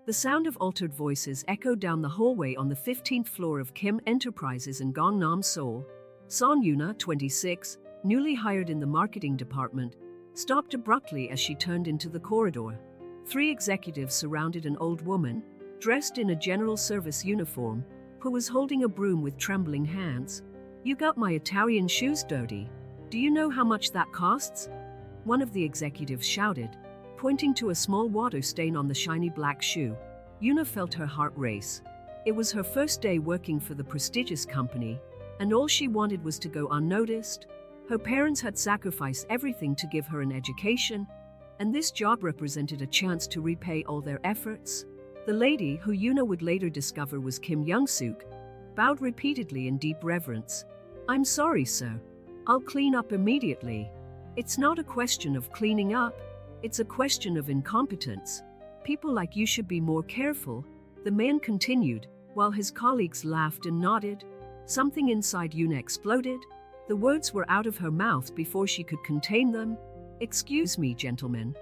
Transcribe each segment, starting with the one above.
The sound of altered voices echoed down the hallway on the 15th floor of Kim Enterprises in Gangnam, Seoul. Son Yuna, 26, newly hired in the marketing department, stopped abruptly as she turned into the corridor. Three executives surrounded an old woman, dressed in a general service uniform, who was holding a broom with trembling hands. "You got my Italian shoes dirty. Do you know how much that costs?" One of the executives shouted, pointing to a small water stain on the shiny black shoe. Yuna felt her heart race. It was her first day working for the prestigious company, and all she wanted was to go unnoticed. Her parents had sacrificed everything to give her an education, and this job represented a chance to repay all their efforts. The lady, who Yuna would later discover was Kim Young-suk, bowed repeatedly in deep reverence. "I'm sorry, sir. I'll clean up immediately." "It's not a question of cleaning up. It's a question of incompetence. People like you should be more careful," the man continued, while his colleagues laughed and nodded. Something inside Yuna exploded. The words were out of her mouth before she could contain them. "Excuse me, gentlemen."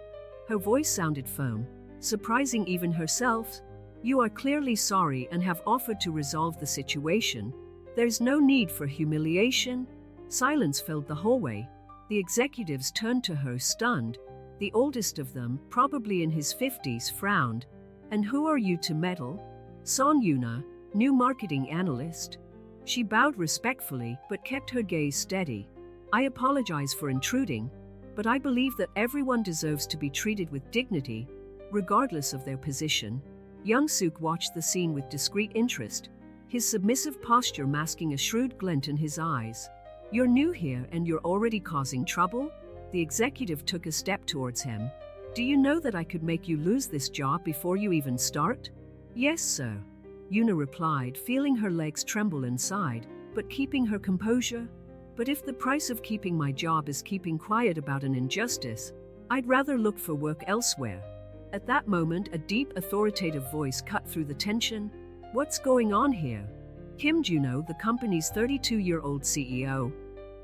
Her voice sounded firm, surprising even herself. "You are clearly sorry and have offered to resolve the situation. There's no need for humiliation." Silence filled the hallway. The executives turned to her, stunned. The oldest of them, probably in his 50s, frowned. "And who are you to meddle?" "Son Yuna, new marketing analyst." She bowed respectfully but kept her gaze steady. "I apologize for intruding, but I believe that everyone deserves to be treated with dignity, regardless of their position." Young-suk watched the scene with discreet interest, his submissive posture masking a shrewd glint in his eyes. "You're new here and you're already causing trouble?" The executive took a step towards him. "Do you know that I could make you lose this job before you even start?" "Yes, sir," Yuna replied, feeling her legs tremble inside, but keeping her composure. "But if the price of keeping my job is keeping quiet about an injustice, I'd rather look for work elsewhere." At that moment, a deep, authoritative voice cut through the tension. "What's going on here?" Kim Juno, the company's 32-year-old CEO,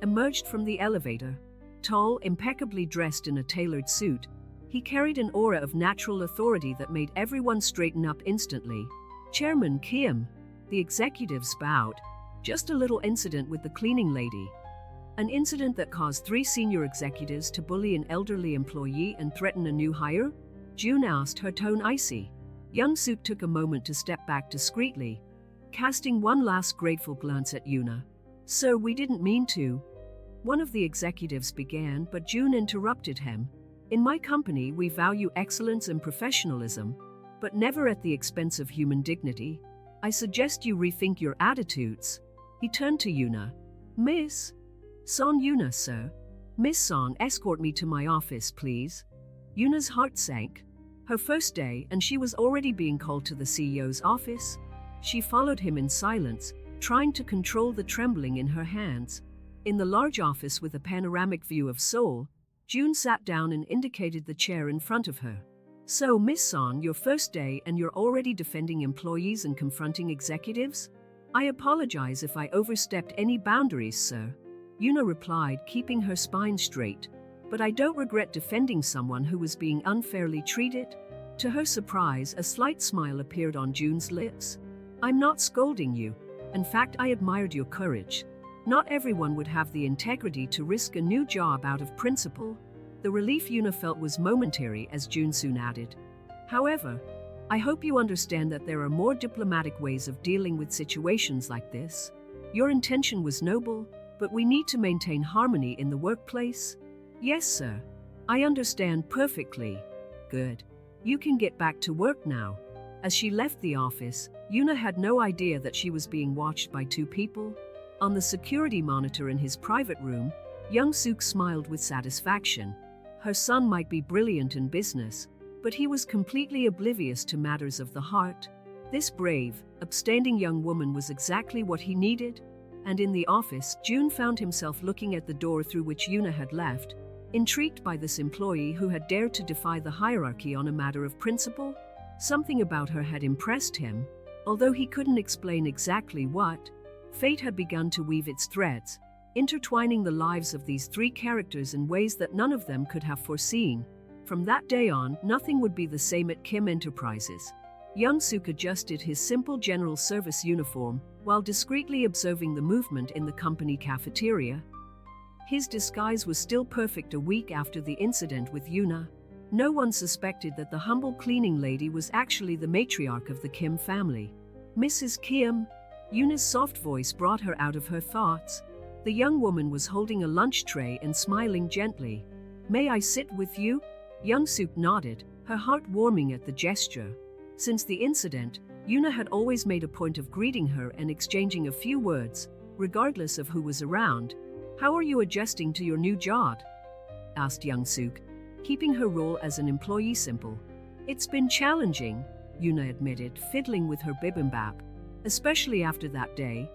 emerged from the elevator. Tall, impeccably dressed in a tailored suit, he carried an aura of natural authority that made everyone straighten up instantly. "Chairman Kim." The executives bowed. "Just a little incident with the cleaning lady." "An incident that caused 3 senior executives to bully an elderly employee and threaten a new hire?" June asked, her tone icy. Young-suk took a moment to step back discreetly, casting one last grateful glance at Yuna. "So we didn't mean to." One of the executives began, but June interrupted him. "In my company, we value excellence and professionalism, but never at the expense of human dignity. I suggest you rethink your attitudes." He turned to Yuna. "Miss Son Yuna, sir. Miss Song, escort me to my office, please." Yuna's heart sank. Her first day, and she was already being called to the CEO's office. She followed him in silence, trying to control the trembling in her hands. In the large office with a panoramic view of Seoul, June sat down and indicated the chair in front of her. "So, Miss Son, your first day and you're already defending employees and confronting executives? I apologize if I overstepped any boundaries, sir." Yuna replied, keeping her spine straight. "But I don't regret defending someone who was being unfairly treated." To her surprise, a slight smile appeared on June's lips. "I'm not scolding you. In fact, I admired your courage. Not everyone would have the integrity to risk a new job out of principle." The relief Yuna felt was momentary as June soon added, "However, I hope you understand that there are more diplomatic ways of dealing with situations like this. Your intention was noble, but we need to maintain harmony in the workplace." "Yes, sir. I understand perfectly." "Good. You can get back to work now." As she left the office, Yuna had no idea that she was being watched by 2 people. On the security monitor in his private room, Young-suk smiled with satisfaction. Her son might be brilliant in business, but he was completely oblivious to matters of the heart. This brave, upstanding young woman was exactly what he needed. And in the office, June found himself looking at the door through which Yuna had left, intrigued by this employee who had dared to defy the hierarchy on a matter of principle. Something about her had impressed him, although he couldn't explain exactly what. Fate had begun to weave its threads, intertwining the lives of these 3 characters in ways that none of them could have foreseen. From that day on, nothing would be the same at Kim Enterprises. Young-suk adjusted his simple general service uniform while discreetly observing the movement in the company cafeteria. His disguise was still perfect a week after the incident with Yuna. No one suspected that the humble cleaning lady was actually the matriarch of the Kim family. Mrs. Kim. Yuna's soft voice brought her out of her thoughts. The young woman was holding a lunch tray and smiling gently. "May I sit with you?" Young-suk nodded, her heart warming at the gesture. Since the incident, Yuna had always made a point of greeting her and exchanging a few words, regardless of who was around. "How are you adjusting to your new job?" asked Young-suk, keeping her role as an employee simple. "It's been challenging," Yuna admitted, fiddling with her bibimbap. "Especially after that day.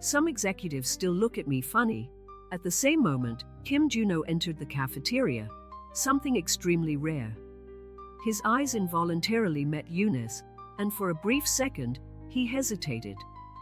Some executives still look at me funny." At the same moment, Kim Juno entered the cafeteria, something extremely rare. His eyes involuntarily met Yuna's, and for a brief second, he hesitated.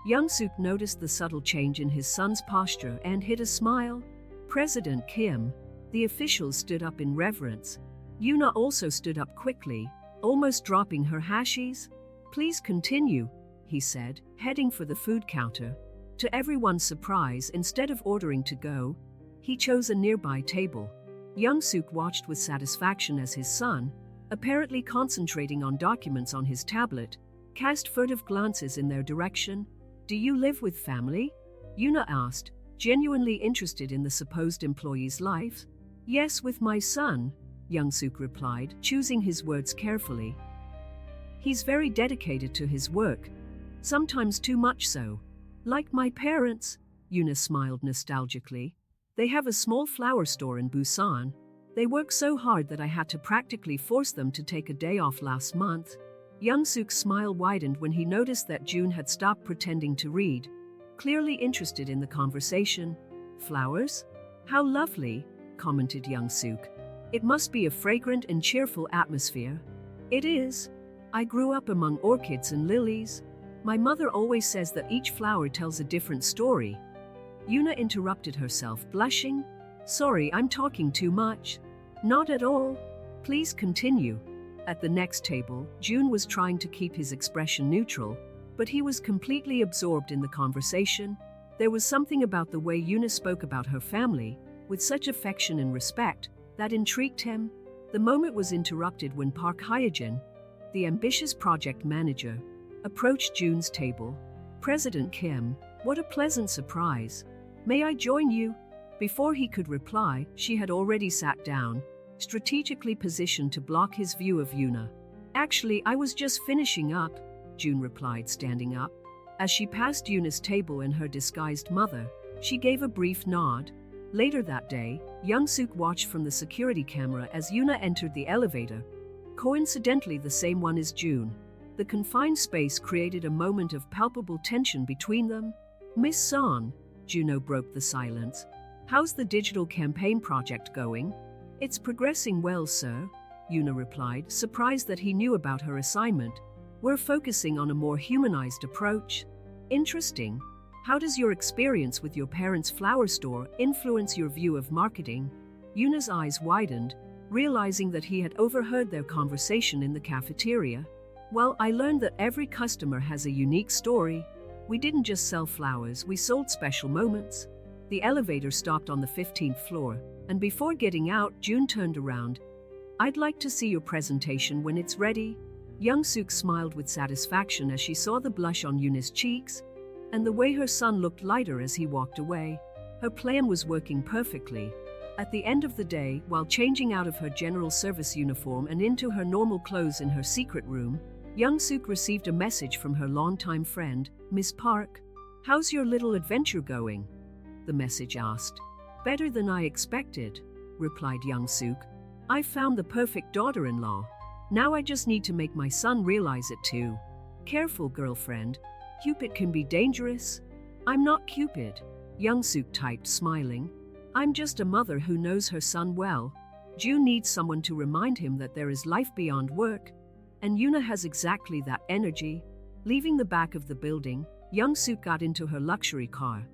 Young-suk noticed the subtle change in his son's posture and hid a smile. "President Kim." The officials stood up in reverence. Yuna also stood up quickly, almost dropping her hashies. "Please continue," he said, heading for the food counter. To everyone's surprise, instead of ordering to go, he chose a nearby table. Young-suk watched with satisfaction as his son, apparently concentrating on documents on his tablet, cast furtive glances in their direction. "Do you live with family?" Yuna asked, genuinely interested in the supposed employee's life. "Yes, with my son," Young-suk replied, choosing his words carefully. "He's very dedicated to his work, sometimes too much so. Like my parents," Yuna smiled nostalgically. "They have a small flower store in Busan. They work so hard that I had to practically force them to take a day off last month." Young-suk's smile widened when he noticed that June had stopped pretending to read, clearly interested in the conversation. "Flowers? How lovely," commented Young-suk. "It must be a fragrant and cheerful atmosphere." "It is. I grew up among orchids and lilies. My mother always says that each flower tells a different story." Yuna interrupted herself, blushing. "Sorry, I'm talking too much." "Not at all. Please continue." At the next table, June was trying to keep his expression neutral, but he was completely absorbed in the conversation. There was something about the way Yuna spoke about her family, with such affection and respect, that intrigued him. The moment was interrupted when Park Hyejin, the ambitious project manager, approached June's table. "President Kim, what a pleasant surprise. May I join you?" Before he could reply, she had already sat down, strategically positioned to block his view of Yuna. "Actually, I was just finishing up," June replied, standing up. As she passed Yuna's table and her disguised mother, she gave a brief nod. Later that day, Young-suk watched from the security camera as Yuna entered the elevator, coincidentally the same one as June. The confined space created a moment of palpable tension between them. "Miss Son," Juno broke the silence. "How's the digital campaign project going?" "It's progressing well, sir," Yuna replied, surprised that he knew about her assignment. "We're focusing on a more humanized approach." "Interesting. How does your experience with your parents' flower store influence your view of marketing?" Yuna's eyes widened, realizing that he had overheard their conversation in the cafeteria. "Well, I learned that every customer has a unique story. We didn't just sell flowers, we sold special moments." The elevator stopped on the 15th floor, and before getting out, June turned around. "I'd like to see your presentation when it's ready." Young-suk smiled with satisfaction as she saw the blush on Yuna's cheeks, and the way her son looked lighter as he walked away. Her plan was working perfectly. At the end of the day, while changing out of her general service uniform and into her normal clothes in her secret room, Young-suk received a message from her longtime friend, Miss Park. "How's your little adventure going?" the message asked. "Better than I expected," replied Young-suk. "I found the perfect daughter-in-law. Now I just need to make my son realize it too." "Careful, girlfriend. Cupid can be dangerous." "I'm not Cupid," Young-suk typed, smiling. "I'm just a mother who knows her son well. June needs someone to remind him that there is life beyond work. And Yuna has exactly that energy." Leaving the back of the building, Young-suk got into her luxury car,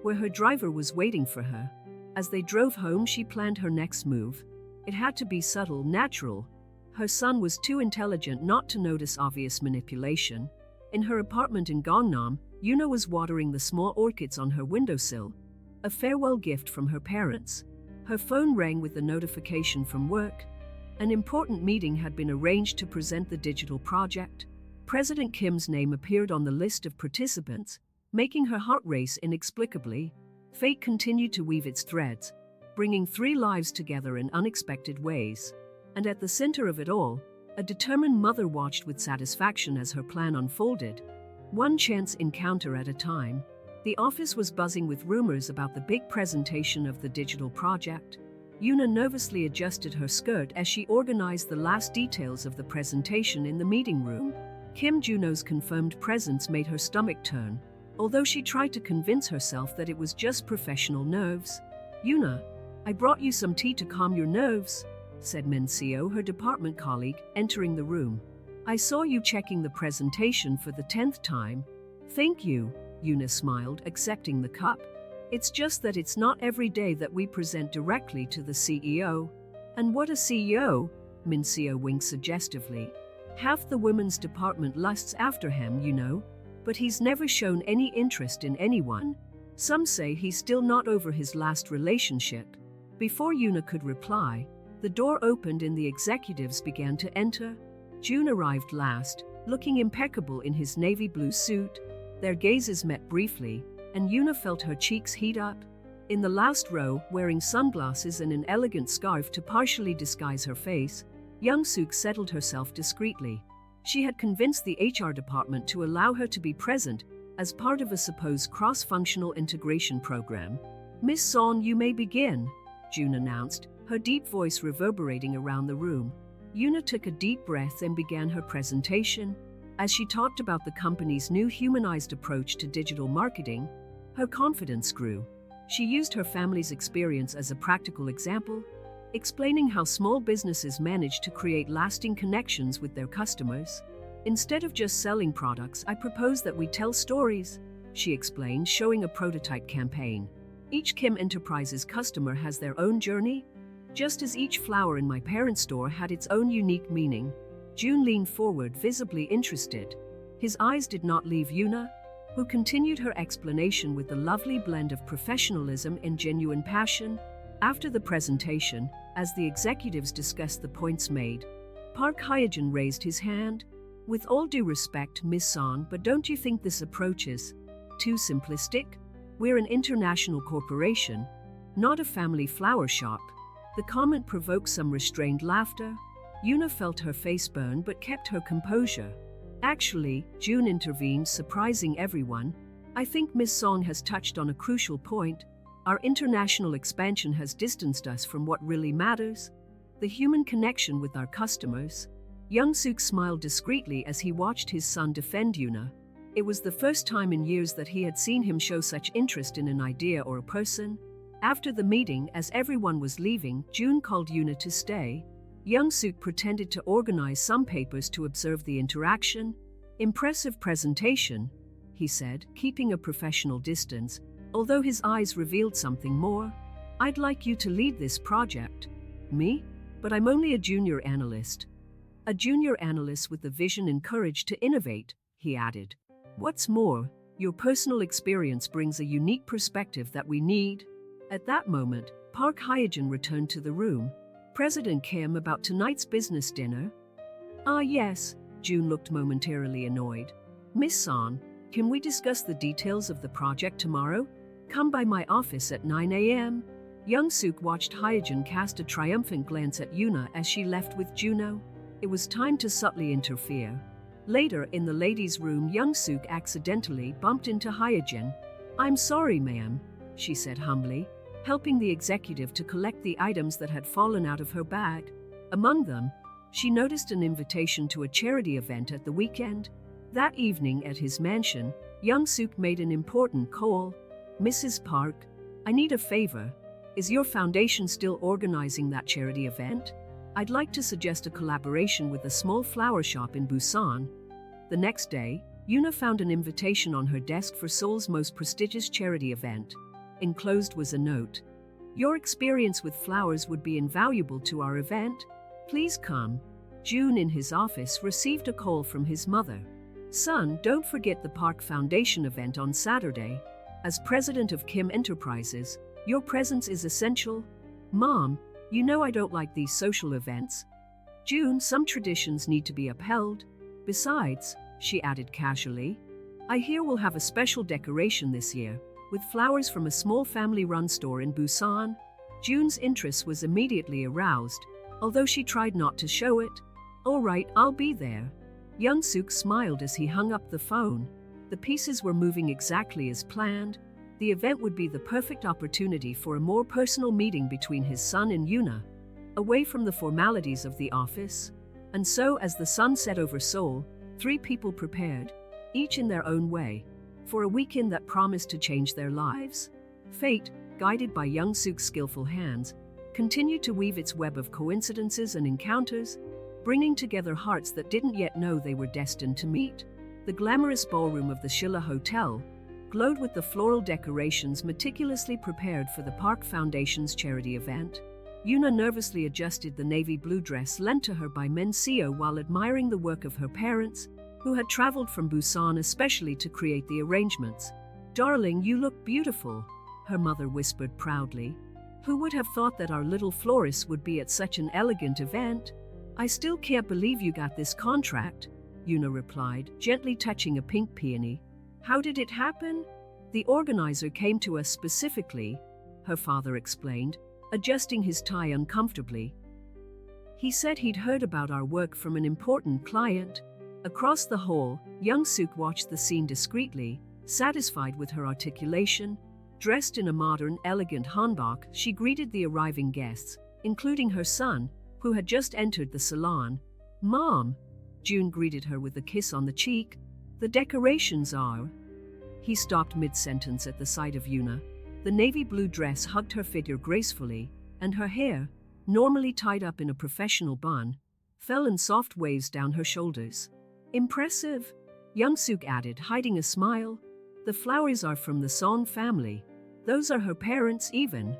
where her driver was waiting for her. As they drove home, she planned her next move. It had to be subtle, natural. Her son was too intelligent not to notice obvious manipulation. In her apartment in Gangnam, Yuna was watering the small orchids on her windowsill, a farewell gift from her parents. Her phone rang with a notification from work. An important meeting had been arranged to present the digital project. President Kim's name appeared on the list of participants, making her heart race inexplicably. Fate continued to weave its threads, bringing 3 lives together in unexpected ways. And at the center of it all, a determined mother watched with satisfaction as her plan unfolded. One chance encounter at a time. The office was buzzing with rumors about the big presentation of the digital project. Yuna nervously adjusted her skirt as she organized the last details of the presentation in the meeting room. Kim Juno's confirmed presence made her stomach turn, although she tried to convince herself that it was just professional nerves. "Yuna, I brought you some tea to calm your nerves," said Min Seo, her department colleague, entering the room. "I saw you checking the presentation for the 10th time." "Thank you," Yuna smiled, accepting the cup. "It's just that it's not every day that we present directly to the CEO." "And what a CEO?" Min Seo winked suggestively. "Half the women's department lusts after him, you know. But he's never shown any interest in anyone. Some say he's still not over his last relationship." Before Yuna could reply, the door opened and the executives began to enter. June arrived last, looking impeccable in his navy blue suit. Their gazes met briefly, and Yuna felt her cheeks heat up. In the last row, wearing sunglasses and an elegant scarf to partially disguise her face, Young-suk settled herself discreetly. She had convinced the HR department to allow her to be present as part of a supposed cross-functional integration program. "Miss Son, you may begin," June announced, her deep voice reverberating around the room. Yuna took a deep breath and began her presentation. As she talked about the company's new humanized approach to digital marketing, her confidence grew. She used her family's experience as a practical example, explaining how small businesses manage to create lasting connections with their customers. "Instead of just selling products, I propose that we tell stories," she explained, showing a prototype campaign. "Each Kim Enterprises customer has their own journey, just as each flower in my parents' store had its own unique meaning." June leaned forward, visibly interested. His eyes did not leave Yuna, who continued her explanation with a lovely blend of professionalism and genuine passion. After the presentation, as the executives discussed the points made, Park Hyojin raised his hand. "With all due respect, Miss Son, but don't you think this approach is too simplistic? We're an international corporation, not a family flower shop." The comment provoked some restrained laughter. Yuna felt her face burn but kept her composure. "Actually," June intervened, surprising everyone, "I think Miss Song has touched on a crucial point. Our international expansion has distanced us from what really matters, the human connection with our customers." Young-suk smiled discreetly as he watched his son defend Yuna. It was the first time in years that he had seen him show such interest in an idea or a person. After the meeting, as everyone was leaving, June called Yuna to stay. Young-suk pretended to organize some papers to observe the interaction. "Impressive presentation," he said, keeping a professional distance, although his eyes revealed something more. "I'd like you to lead this project." "Me? But I'm only a junior analyst." "A junior analyst with the vision and courage to innovate," he added. "What's more, your personal experience brings a unique perspective that we need." At that moment, Park Hyojin returned to the room. "President Kim, about tonight's business dinner?" "Ah, yes," June looked momentarily annoyed. "Miss Son, can we discuss the details of the project tomorrow? Come by my office at 9 a.m. Young-suk watched Hyojin cast a triumphant glance at Yuna as she left with Juno. It was time to subtly interfere. Later, in the ladies' room, Young-suk accidentally bumped into Hyojin. "I'm sorry, ma'am," she said humbly, helping the executive to collect the items that had fallen out of her bag. Among them, she noticed an invitation to a charity event at the weekend. That evening at his mansion, Young-suk made an important call. "Mrs. Park, I need a favor. Is your foundation still organizing that charity event? I'd like to suggest a collaboration with a small flower shop in Busan." The next day, Yuna found an invitation on her desk for Seoul's most prestigious charity event. Enclosed was a note. "Your experience with flowers would be invaluable to our event. Please come." June in his office received a call from his mother. "Son, don't forget the Park Foundation event on Saturday. As president of Kim Enterprises, your presence is essential." "Mom, you know I don't like these social events." "June, some traditions need to be upheld. Besides," she added casually, "I hear we'll have a special decoration this year, with flowers from a small family-run store in Busan." June's interest was immediately aroused, although she tried not to show it. "All right, I'll be there." Young-suk smiled as he hung up the phone. The pieces were moving exactly as planned. The event would be the perfect opportunity for a more personal meeting between his son and Yoona, away from the formalities of the office. And so, as the sun set over Seoul, 3 people prepared, each in their own way, for a weekend that promised to change their lives. Fate, guided by Young-suk's skillful hands, continued to weave its web of coincidences and encounters, bringing together hearts that didn't yet know they were destined to meet. The glamorous ballroom of the Shilla Hotel glowed with the floral decorations meticulously prepared for the Park Foundation's charity event. Yoona nervously adjusted the navy blue dress lent to her by Min Seo while admiring the work of her parents, who had traveled from Busan especially to create the arrangements. "Darling, you look beautiful," her mother whispered proudly. "Who would have thought that our little florist would be at such an elegant event?" "I still can't believe you got this contract," Yoona replied, gently touching a pink peony. "How did it happen?" "The organizer came to us specifically," her father explained, adjusting his tie uncomfortably. "He said he'd heard about our work from an important client." Across the hall, Young-suk watched the scene discreetly, satisfied with her articulation. Dressed in a modern, elegant hanbok, she greeted the arriving guests, including her son, who had just entered the salon. "Mom," June greeted her with a kiss on the cheek. "The decorations are—" He stopped mid-sentence at the sight of Yoona. The navy blue dress hugged her figure gracefully, and her hair, normally tied up in a professional bun, fell in soft waves down her shoulders. "Impressive," Young-suk added, hiding a smile. "The flowers are from the Song family. Those are her parents even."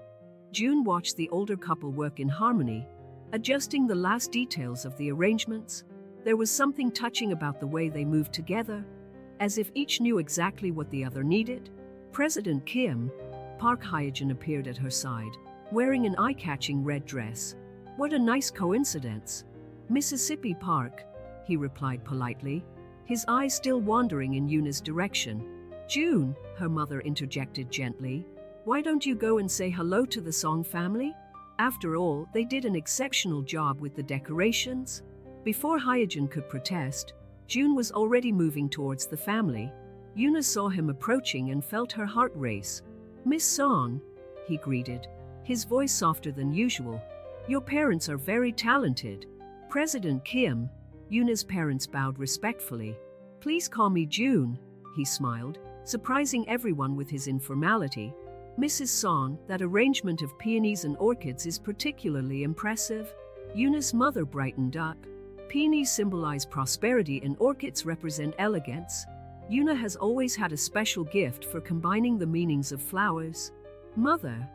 June watched the older couple work in harmony, adjusting the last details of the arrangements. There was something touching about the way they moved together, as if each knew exactly what the other needed. President Kim, Park Hyejin, appeared at her side, wearing an eye-catching red dress. "What a nice coincidence." "Mississippi Park," he replied politely, his eyes still wandering in Yoona's direction. "June," her mother interjected gently, "why don't you go and say hello to the Song family? After all, they did an exceptional job with the decorations." Before Hyejin could protest, June was already moving towards the family. Yoona saw him approaching and felt her heart race. "Miss Song," he greeted, his voice softer than usual. "Your parents are very talented." "President Kim," Yoona's parents bowed respectfully. "Please call me June," he smiled, surprising everyone with his informality. "Mrs. Song, that arrangement of peonies and orchids is particularly impressive." Yoona's mother brightened up. "Peonies symbolize prosperity and orchids represent elegance. Yoona has always had a special gift for combining the meanings of flowers." "Mother,"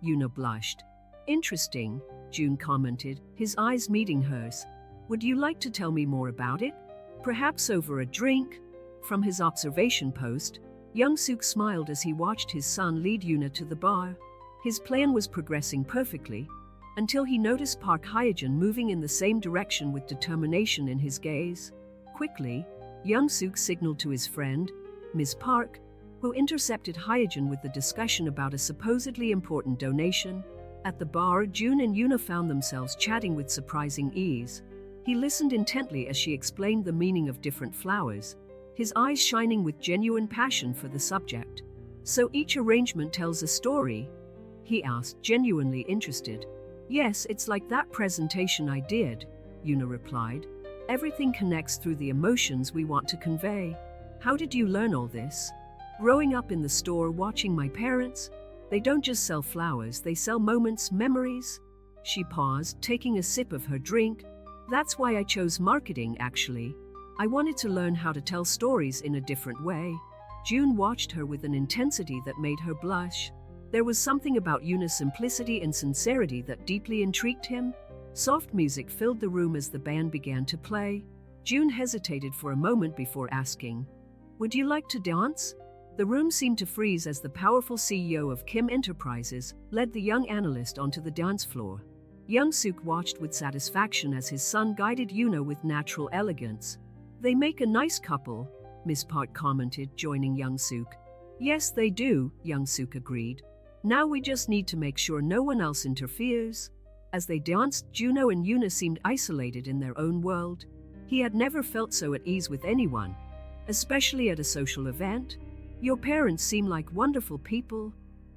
Yoona blushed. "Interesting," June commented, his eyes meeting hers. "Would you like to tell me more about it? Perhaps over a drink?" From his observation post, Young-suk smiled as he watched his son lead Yoona to the bar. His plan was progressing perfectly, until he noticed Park Hyejin moving in the same direction with determination in his gaze. Quickly, Young-suk signaled to his friend, Ms. Park, who intercepted Hyejin with the discussion about a supposedly important donation. At the bar, June and Yoona found themselves chatting with surprising ease. He listened intently as she explained the meaning of different flowers, his eyes shining with genuine passion for the subject. "So each arrangement tells a story?" he asked, genuinely interested. "Yes, it's like that presentation I did," Yoona replied. "Everything connects through the emotions we want to convey." "How did you learn all this?" "Growing up in the store watching my parents. They don't just sell flowers, they sell moments, memories." She paused, taking a sip of her drink. "That's why I chose marketing, actually. I wanted to learn how to tell stories in a different way." June watched her with an intensity that made her blush. There was something about Yoona's simplicity and sincerity that deeply intrigued him. Soft music filled the room as the band began to play. June hesitated for a moment before asking, "Would you like to dance?" The room seemed to freeze as the powerful CEO of Kim Enterprises led the young analyst onto the dance floor. Young Suk watched with satisfaction as his son guided Yuna with natural elegance. "They make a nice couple," Miss Park commented, joining Young Suk. "Yes, they do," Young Suk agreed. "Now we just need to make sure no one else interferes." As they danced, Juno and Yuna seemed isolated in their own world. He had never felt so at ease with anyone, especially at a social event. "Your parents seem like wonderful people,"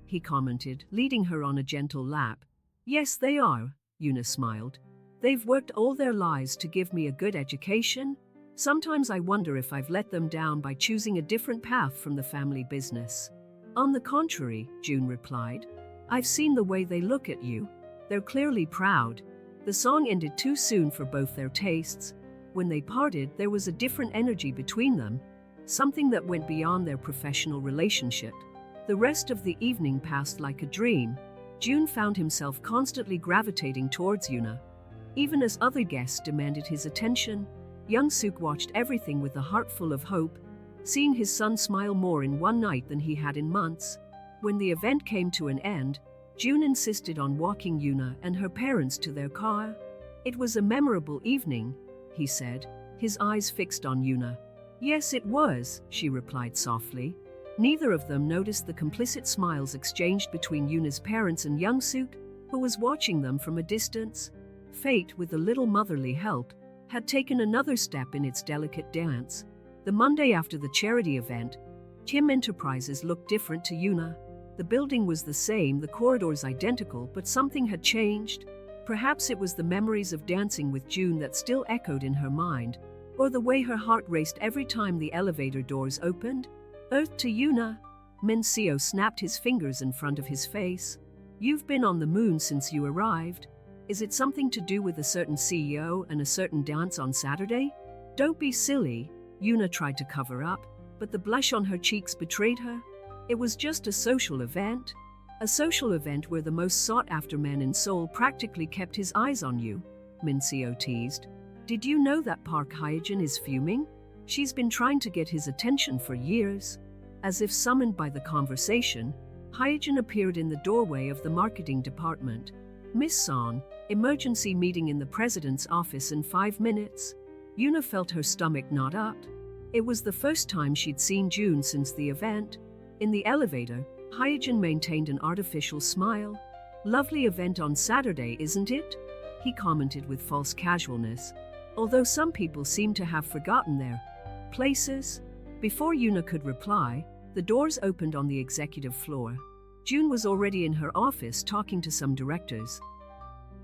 he commented, leading her on a gentle lap. "Yes, they are," Yuna smiled. "They've worked all their lives to give me a good education. Sometimes I wonder if I've let them down by choosing a different path from the family business." "On the contrary," June replied. "I've seen the way they look at you. They're clearly proud." The song ended too soon for both their tastes. When they parted, there was a different energy between them, something that went beyond their professional relationship. The rest of the evening passed like a dream. June found himself constantly gravitating towards Yuna. Even as other guests demanded his attention, Young Suk watched everything with a heart full of hope, seeing his son smile more in one night than he had in months. When the event came to an end, June insisted on walking Yuna and her parents to their car. "It was a memorable evening," he said, his eyes fixed on Yuna. "Yes, it was," she replied softly. Neither of them noticed the complicit smiles exchanged between Yuna's parents and Young Suk, who was watching them from a distance. Fate, with a little motherly help, had taken another step in its delicate dance. The Monday after the charity event, Kim Enterprises looked different to Yuna. The building was the same, the corridors identical, but something had changed. Perhaps it was the memories of dancing with June that still echoed in her mind, or the way her heart raced every time the elevator doors opened. "Earth to Yuna." Mensio snapped his fingers in front of his face. "You've been on the moon since you arrived. Is it something to do with a certain CEO and a certain dance on Saturday?" "Don't be silly," Yuna tried to cover up, but the blush on her cheeks betrayed her. "It was just a social event. A social event where the most sought-after man in Seoul practically kept his eyes on you," Mensio teased. "Did you know that Park Hyejin is fuming? She's been trying to get his attention for years." As if summoned by the conversation, Hyejin appeared in the doorway of the marketing department. "Miss Son, emergency meeting in the president's office in 5 minutes." Yuna felt her stomach knot up. It was the first time she'd seen June since the event. In the elevator, Hyejin maintained an artificial smile. "Lovely event on Saturday, isn't it?" he commented with false casualness, although some people seemed to have forgotten their places. Before Yuna could reply, the doors opened on the executive floor. June was already in her office talking to some directors.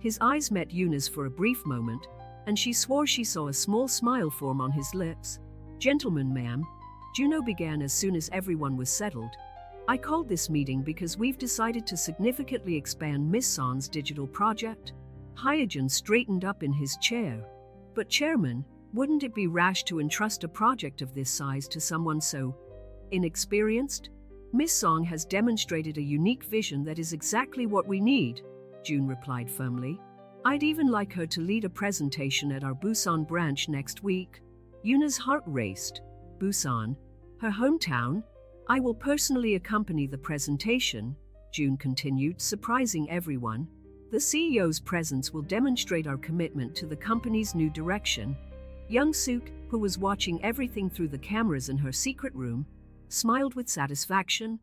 His eyes met Yuna's for a brief moment, and she swore she saw a small smile form on his lips. "Gentlemen, ma'am," Juno began as soon as everyone was settled. "I called this meeting because we've decided to significantly expand Miss Son's digital project." Hyejin straightened up in his chair. "But Chairman, wouldn't it be rash to entrust a project of this size to someone so inexperienced? Miss Song has demonstrated a unique vision that is exactly what we need," June replied firmly. "I'd even like her to lead a presentation at our Busan branch next week." Yuna's heart raced. "Busan? Her hometown? I will personally accompany the presentation," June continued, surprising everyone. "The CEO's presence will demonstrate our commitment to the company's new direction." Young Suk, who was watching everything through the cameras in her secret room, smiled with satisfaction.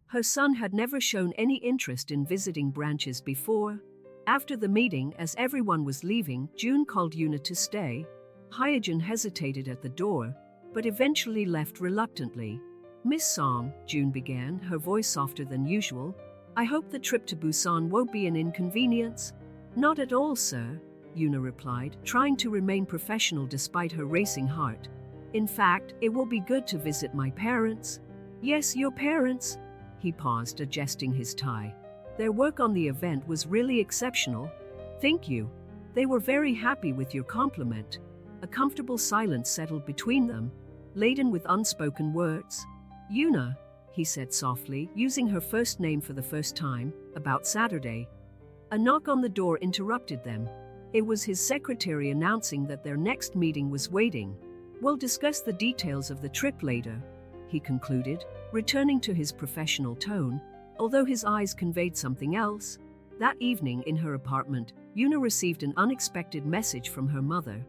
Her son had never shown any interest in visiting branches before. After the meeting, as everyone was leaving, June called Yuna to stay. Hyejin hesitated at the door, but eventually left reluctantly. "Miss Song," June began, her voice softer than usual, "I hope the trip to Busan won't be an inconvenience." "Not at all, sir," Yuna replied, trying to remain professional despite her racing heart. "In fact, it will be good to visit my parents." "Yes, your parents." He paused, adjusting his tie. "Their work on the event was really exceptional. Thank you. They were very happy with your compliment." A comfortable silence settled between them, laden with unspoken words. "Yuna," he said softly, using her first name for the first time, "about Saturday." A knock on the door interrupted them. It was his secretary announcing that their next meeting was waiting. "We'll discuss the details of the trip later," he concluded, returning to his professional tone, although his eyes conveyed something else. That evening in her apartment, Yuna received an unexpected message from her mother.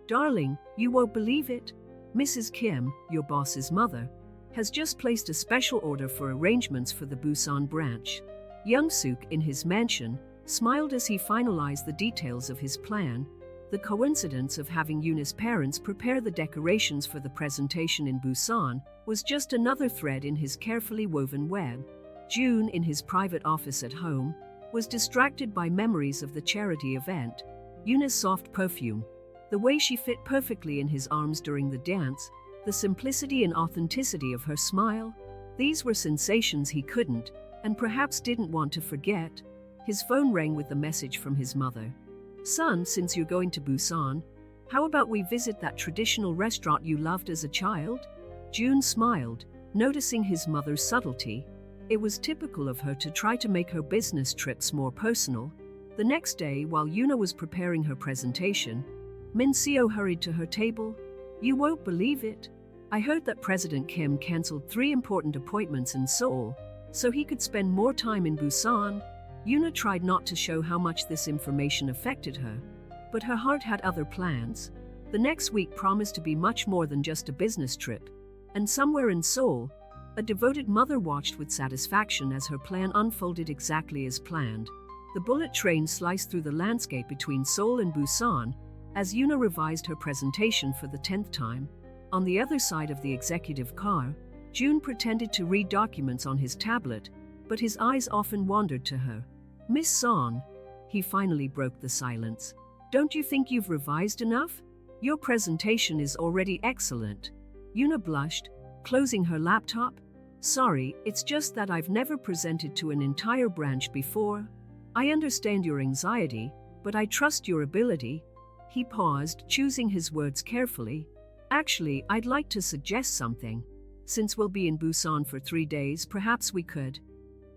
"Darling, you won't believe it. Mrs. Kim, your boss's mother, has just placed a special order for arrangements for the Busan branch." Young-suk, in his mansion, smiled as he finalized the details of his plan. The coincidence of having Yuna's parents prepare the decorations for the presentation in Busan was just another thread in his carefully woven web. June, in his private office at home, was distracted by memories of the charity event. Yuna's soft perfume, the way she fit perfectly in his arms during the dance, the simplicity and authenticity of her smile, these were sensations he couldn't, and perhaps didn't want to forget. His phone rang with a message from his mother. "Son, since you're going to Busan, how about we visit that traditional restaurant you loved as a child?" June smiled, noticing his mother's subtlety. It was typical of her to try to make her business trips more personal. The next day, while Yuna was preparing her presentation, Min Seo hurried to her table. "You won't believe it. I heard that President Kim canceled 3 important appointments in Seoul, so he could spend more time in Busan." Yuna tried not to show how much this information affected her, but her heart had other plans. The next week promised to be much more than just a business trip, and somewhere in Seoul, a devoted mother watched with satisfaction as her plan unfolded exactly as planned. The bullet train sliced through the landscape between Seoul and Busan as Yuna revised her presentation for the 10th time. On the other side of the executive car, June pretended to read documents on his tablet, but his eyes often wandered to her. "Miss Song," he finally broke the silence, "don't you think you've revised enough? Your presentation is already excellent." Yuna blushed, closing her laptop. "Sorry, it's just that I've never presented to an entire branch before. I understand your anxiety, but I trust your ability." He paused, choosing his words carefully. "Actually, I'd like to suggest something. Since we'll be in Busan for 3 days, perhaps we could."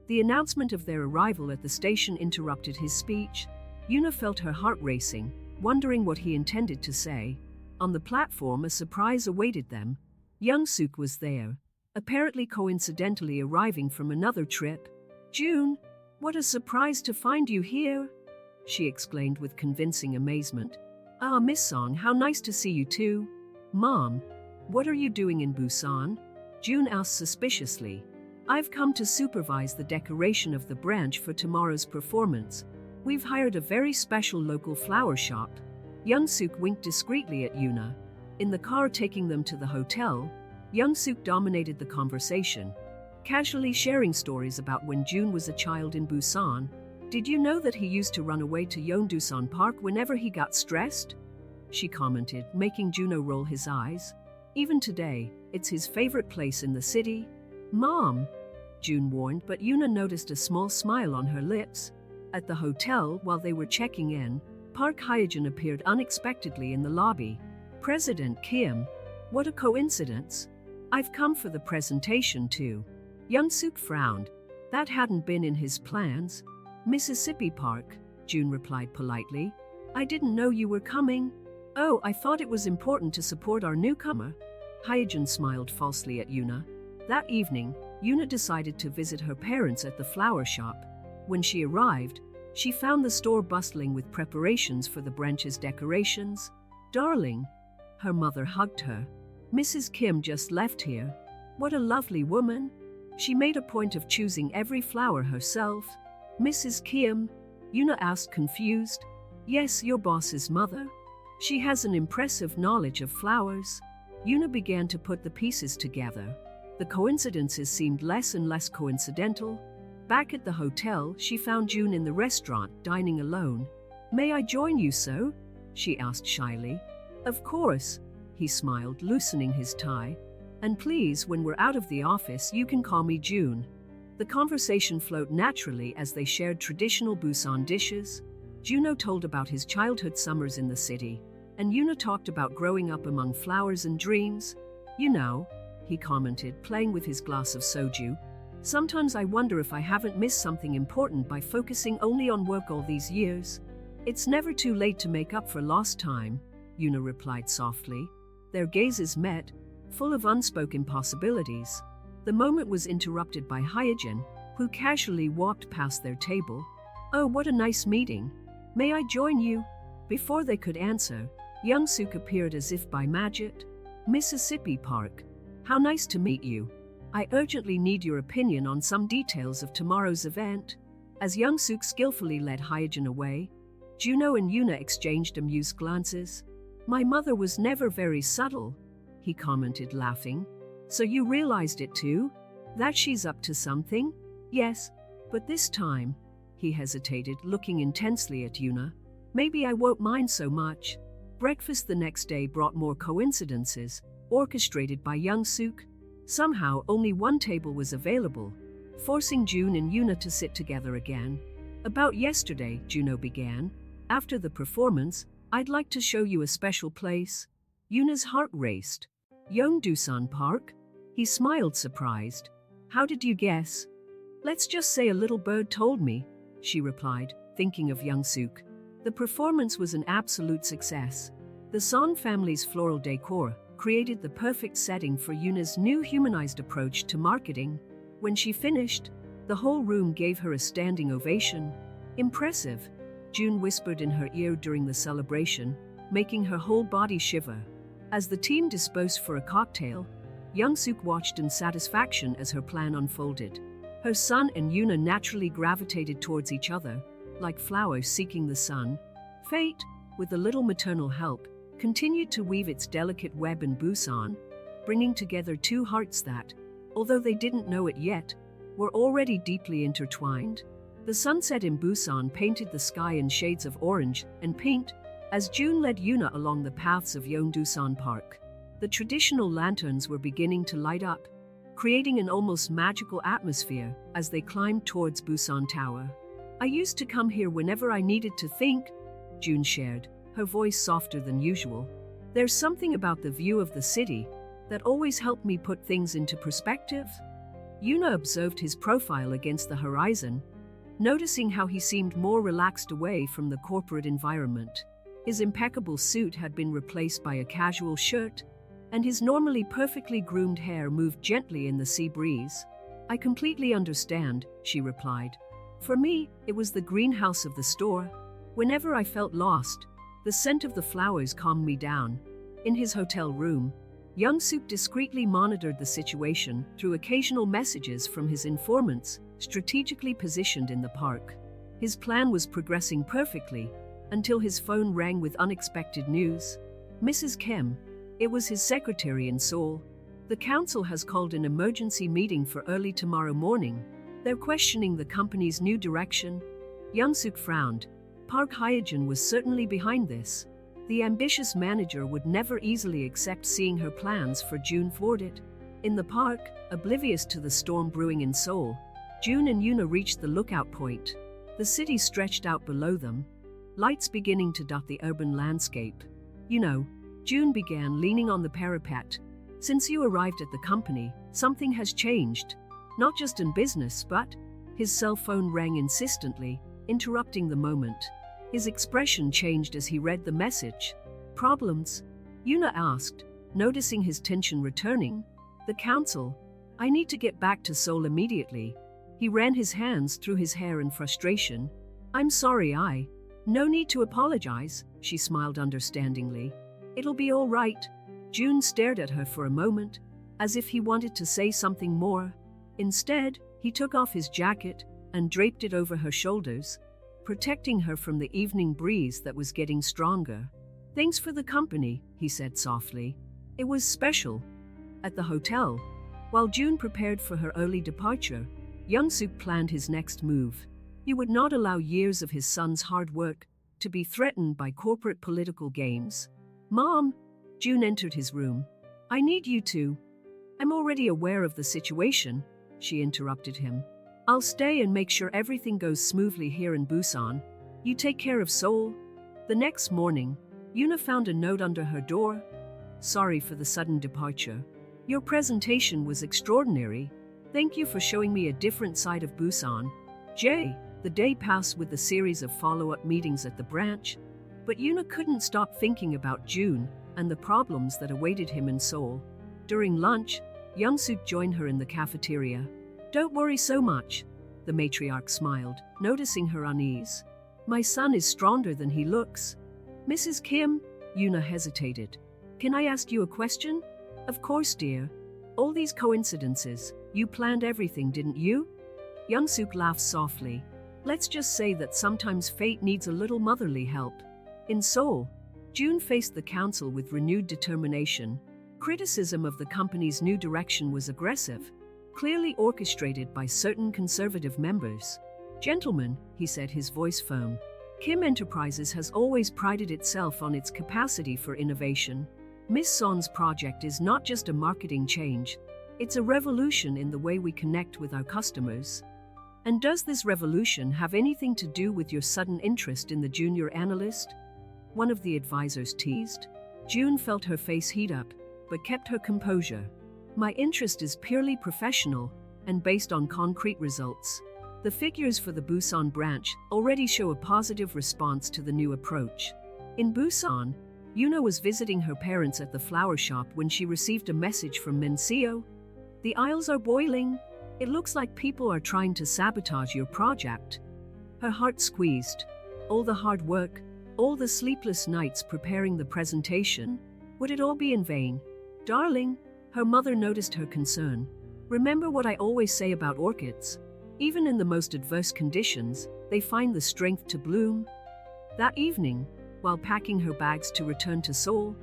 The announcement of their arrival at the station interrupted his speech. Yuna felt her heart racing, wondering what he intended to say. On the platform, a surprise awaited them. Young-suk was there, apparently coincidentally arriving from another trip. "June, what a surprise to find you here," she exclaimed with convincing amazement. "Ah, Miss Song, how nice to see you too." "Mom, what are you doing in Busan?" June asked suspiciously. "I've come to supervise the decoration of the branch for tomorrow's performance. We've hired a very special local flower shop." Young-suk winked discreetly at Yuna. In the car taking them to the hotel, Young-suk dominated the conversation, casually sharing stories about when June was a child in Busan. "Did you know that he used to run away to Yeondusan Park whenever he got stressed?" she commented, making Juno roll his eyes. "Even today, it's his favorite place in the city." "Mom," June warned, but Yuna noticed a small smile on her lips. At the hotel, while they were checking in, Park Hyejin appeared unexpectedly in the lobby. "President Kim, what a coincidence. I've come for the presentation too." Young-suk frowned. That hadn't been in his plans. "Mississippi Park," June replied politely. "I didn't know you were coming." "Oh, I thought it was important to support our newcomer." Hyejin smiled falsely at Yuna. That evening, Yuna decided to visit her parents at the flower shop. When she arrived, she found the store bustling with preparations for the branch's decorations. "Darling," her mother hugged her. "Mrs. Kim just left here. What a lovely woman." She made a point of choosing every flower herself. "Mrs. Kim?" Yuna asked, confused. "Yes, your boss's mother. She has an impressive knowledge of flowers." Yuna began to put the pieces together. The coincidences seemed less and less coincidental. Back at the hotel, she found June in the restaurant, dining alone. "May I join you, so?" she asked shyly. "Of course," he smiled, loosening his tie. "And please, when we're out of the office, you can call me June." The conversation flowed naturally as they shared traditional Busan dishes. Juno told about his childhood summers in the city, and Yuna talked about growing up among flowers and dreams. "You know," he commented, playing with his glass of soju, "sometimes I wonder if I haven't missed something important by focusing only on work all these years." It's never too late to make up for lost time, Yuna replied softly. Their gazes met, full of unspoken possibilities. The moment was interrupted by Hyojin, who casually walked past their table. Oh, what a nice meeting. May I join you? Before they could answer, Young-suk appeared as if by magic. Mississippi Park. How nice to meet you. I urgently need your opinion on some details of tomorrow's event. As Young-suk skillfully led Hyojin away, Juno and Yuna exchanged amused glances. My mother was never very subtle, he commented, laughing. So you realized it too? That she's up to something? Yes, but this time, he hesitated, looking intensely at Yuna. Maybe I won't mind so much. Breakfast the next day brought more coincidences, orchestrated by Young-suk. Somehow only one table was available, forcing June and Yuna to sit together again. About yesterday, Juno began. After the performance, I'd like to show you a special place. Yuna's heart raced. Yeongdusan Park? He smiled, surprised. How did you guess? Let's just say a little bird told me, she replied, thinking of Young-suk. The performance was an absolute success. The Son family's floral decor created the perfect setting for Yuna's new humanized approach to marketing. When she finished, the whole room gave her a standing ovation. Impressive, June whispered in her ear during the celebration, making her whole body shiver. As the team disposed for a cocktail, Young-suk watched in satisfaction as her plan unfolded. Her son and Yuna naturally gravitated towards each other, like flowers seeking the sun. Fate, with a little maternal help, continued to weave its delicate web in Busan, bringing together two hearts that, although they didn't know it yet, were already deeply intertwined. The sunset in Busan painted the sky in shades of orange and pink as June led Yuna along the paths of Yeongdusan Park. The traditional lanterns were beginning to light up, creating an almost magical atmosphere as they climbed towards Busan Tower. I used to come here whenever I needed to think, June shared, her voice softer than usual. There's something about the view of the city that always helped me put things into perspective. Yuna observed his profile against the horizon, noticing how he seemed more relaxed away from the corporate environment. His impeccable suit had been replaced by a casual shirt, and his normally perfectly groomed hair moved gently in the sea breeze. I completely understand, she replied. For me, it was the greenhouse of the store. Whenever I felt lost, the scent of the flowers calmed me down. In his hotel room, Young-suk discreetly monitored the situation through occasional messages from his informants, strategically positioned in the park. His plan was progressing perfectly, until his phone rang with unexpected news. Mrs. Kim. It was his secretary in Seoul. The council has called an emergency meeting for early tomorrow morning. They're questioning the company's new direction. Young-suk frowned. Park Hyojin was certainly behind this. The ambitious manager would never easily accept seeing her plans for June thwarted. In the park, oblivious to the storm brewing in Seoul, June and Yuna reached the lookout point. The city stretched out below them, lights beginning to dot the urban landscape. You know, June began, leaning on the parapet. Since you arrived at the company, something has changed. Not just in business, but... His cell phone rang insistently, interrupting the moment. His expression changed as he read the message. Problems? Yuna asked, noticing his tension returning. The council. I need to get back to Seoul immediately. He ran his hands through his hair in frustration. I'm sorry, No need to apologize, she smiled understandingly. It'll be all right. June stared at her for a moment, as if he wanted to say something more. Instead, he took off his jacket and draped it over her shoulders, protecting her from the evening breeze that was getting stronger. Thanks for the company, he said softly. It was special. At the hotel, while June prepared for her early departure, Young-suk planned his next move. He would not allow years of his son's hard work to be threatened by corporate political games. Mom! June entered his room. I need you to. I'm already aware of the situation, she interrupted him. I'll stay and make sure everything goes smoothly here in Busan. You take care of Seoul. The next morning, Yuna found a note under her door. Sorry for the sudden departure. Your presentation was extraordinary. Thank you for showing me a different side of Busan. J. The day passed with a series of follow-up meetings at the branch, but Yuna couldn't stop thinking about June and the problems that awaited him in Seoul. During lunch, Young-suk joined her in the cafeteria. "Don't worry so much," the matriarch smiled, noticing her unease. "My son is stronger than he looks." "Mrs. Kim," Yuna hesitated. "Can I ask you a question?" "Of course, dear. All these coincidences, you planned everything, didn't you?" Young-suk laughed softly. "Let's just say that sometimes fate needs a little motherly help." In Seoul, June faced the council with renewed determination. Criticism of the company's new direction was aggressive, clearly orchestrated by certain conservative members. "Gentlemen," he said, his voice firm, "Kim Enterprises has always prided itself on its capacity for innovation. Miss Son's project is not just a marketing change, it's a revolution in the way we connect with our customers. And does this revolution have anything to do with your sudden interest in the junior analyst?" one of the advisors teased. June felt her face heat up, but kept her composure. "My interest is purely professional and based on concrete results. The figures for the Busan branch already show a positive response to the new approach." In Busan, Yuna was visiting her parents at the flower shop when she received a message from Mensio. "The aisles are boiling. It looks like people are trying to sabotage your project." Her heart squeezed. All the hard work, all the sleepless nights preparing the presentation, would it all be in vain? "Darling," her mother noticed her concern. "Remember what I always say about orchids. Even in the most adverse conditions, they find the strength to bloom." That evening, while packing her bags to return to Seoul,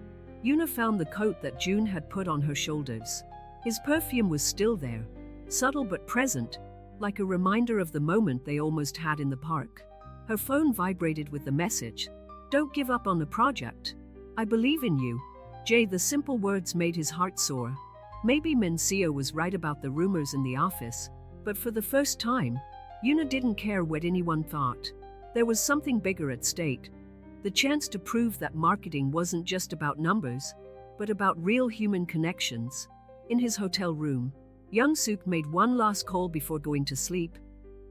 Yuna found the coat that June had put on her shoulders. His perfume was still there, subtle but present, like a reminder of the moment they almost had in the park. Her phone vibrated with the message, "Don't give up on the project. I believe in you." The simple words made his heart soar. Maybe Mensio was right about the rumors in the office, but for the first time, Yuna didn't care what anyone thought. There was something bigger at stake. The chance to prove that marketing wasn't just about numbers, but about real human connections. In his hotel room, Young-suk made one last call before going to sleep.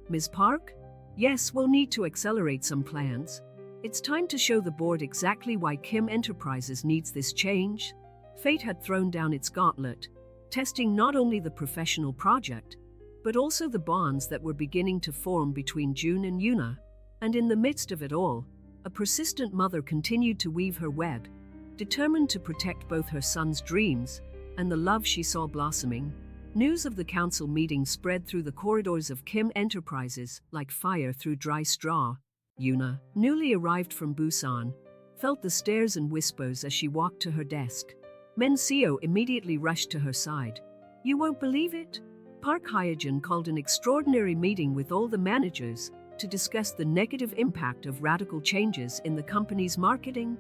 "Ms. Park? Yes, we'll need to accelerate some plans. It's time to show the board exactly why Kim Enterprises needs this change." Fate had thrown down its gauntlet, testing not only the professional project, but also the bonds that were beginning to form between June and Yuna. And in the midst of it all, a persistent mother continued to weave her web, determined to protect both her son's dreams and the love she saw blossoming. News of the council meeting spread through the corridors of Kim Enterprises like fire through dry straw. Yuna, newly arrived from Busan, felt the stares and whispers as she walked to her desk. Mensio immediately rushed to her side. "You won't believe it? Park Hyojin called an extraordinary meeting with all the managers to discuss the negative impact of radical changes in the company's marketing."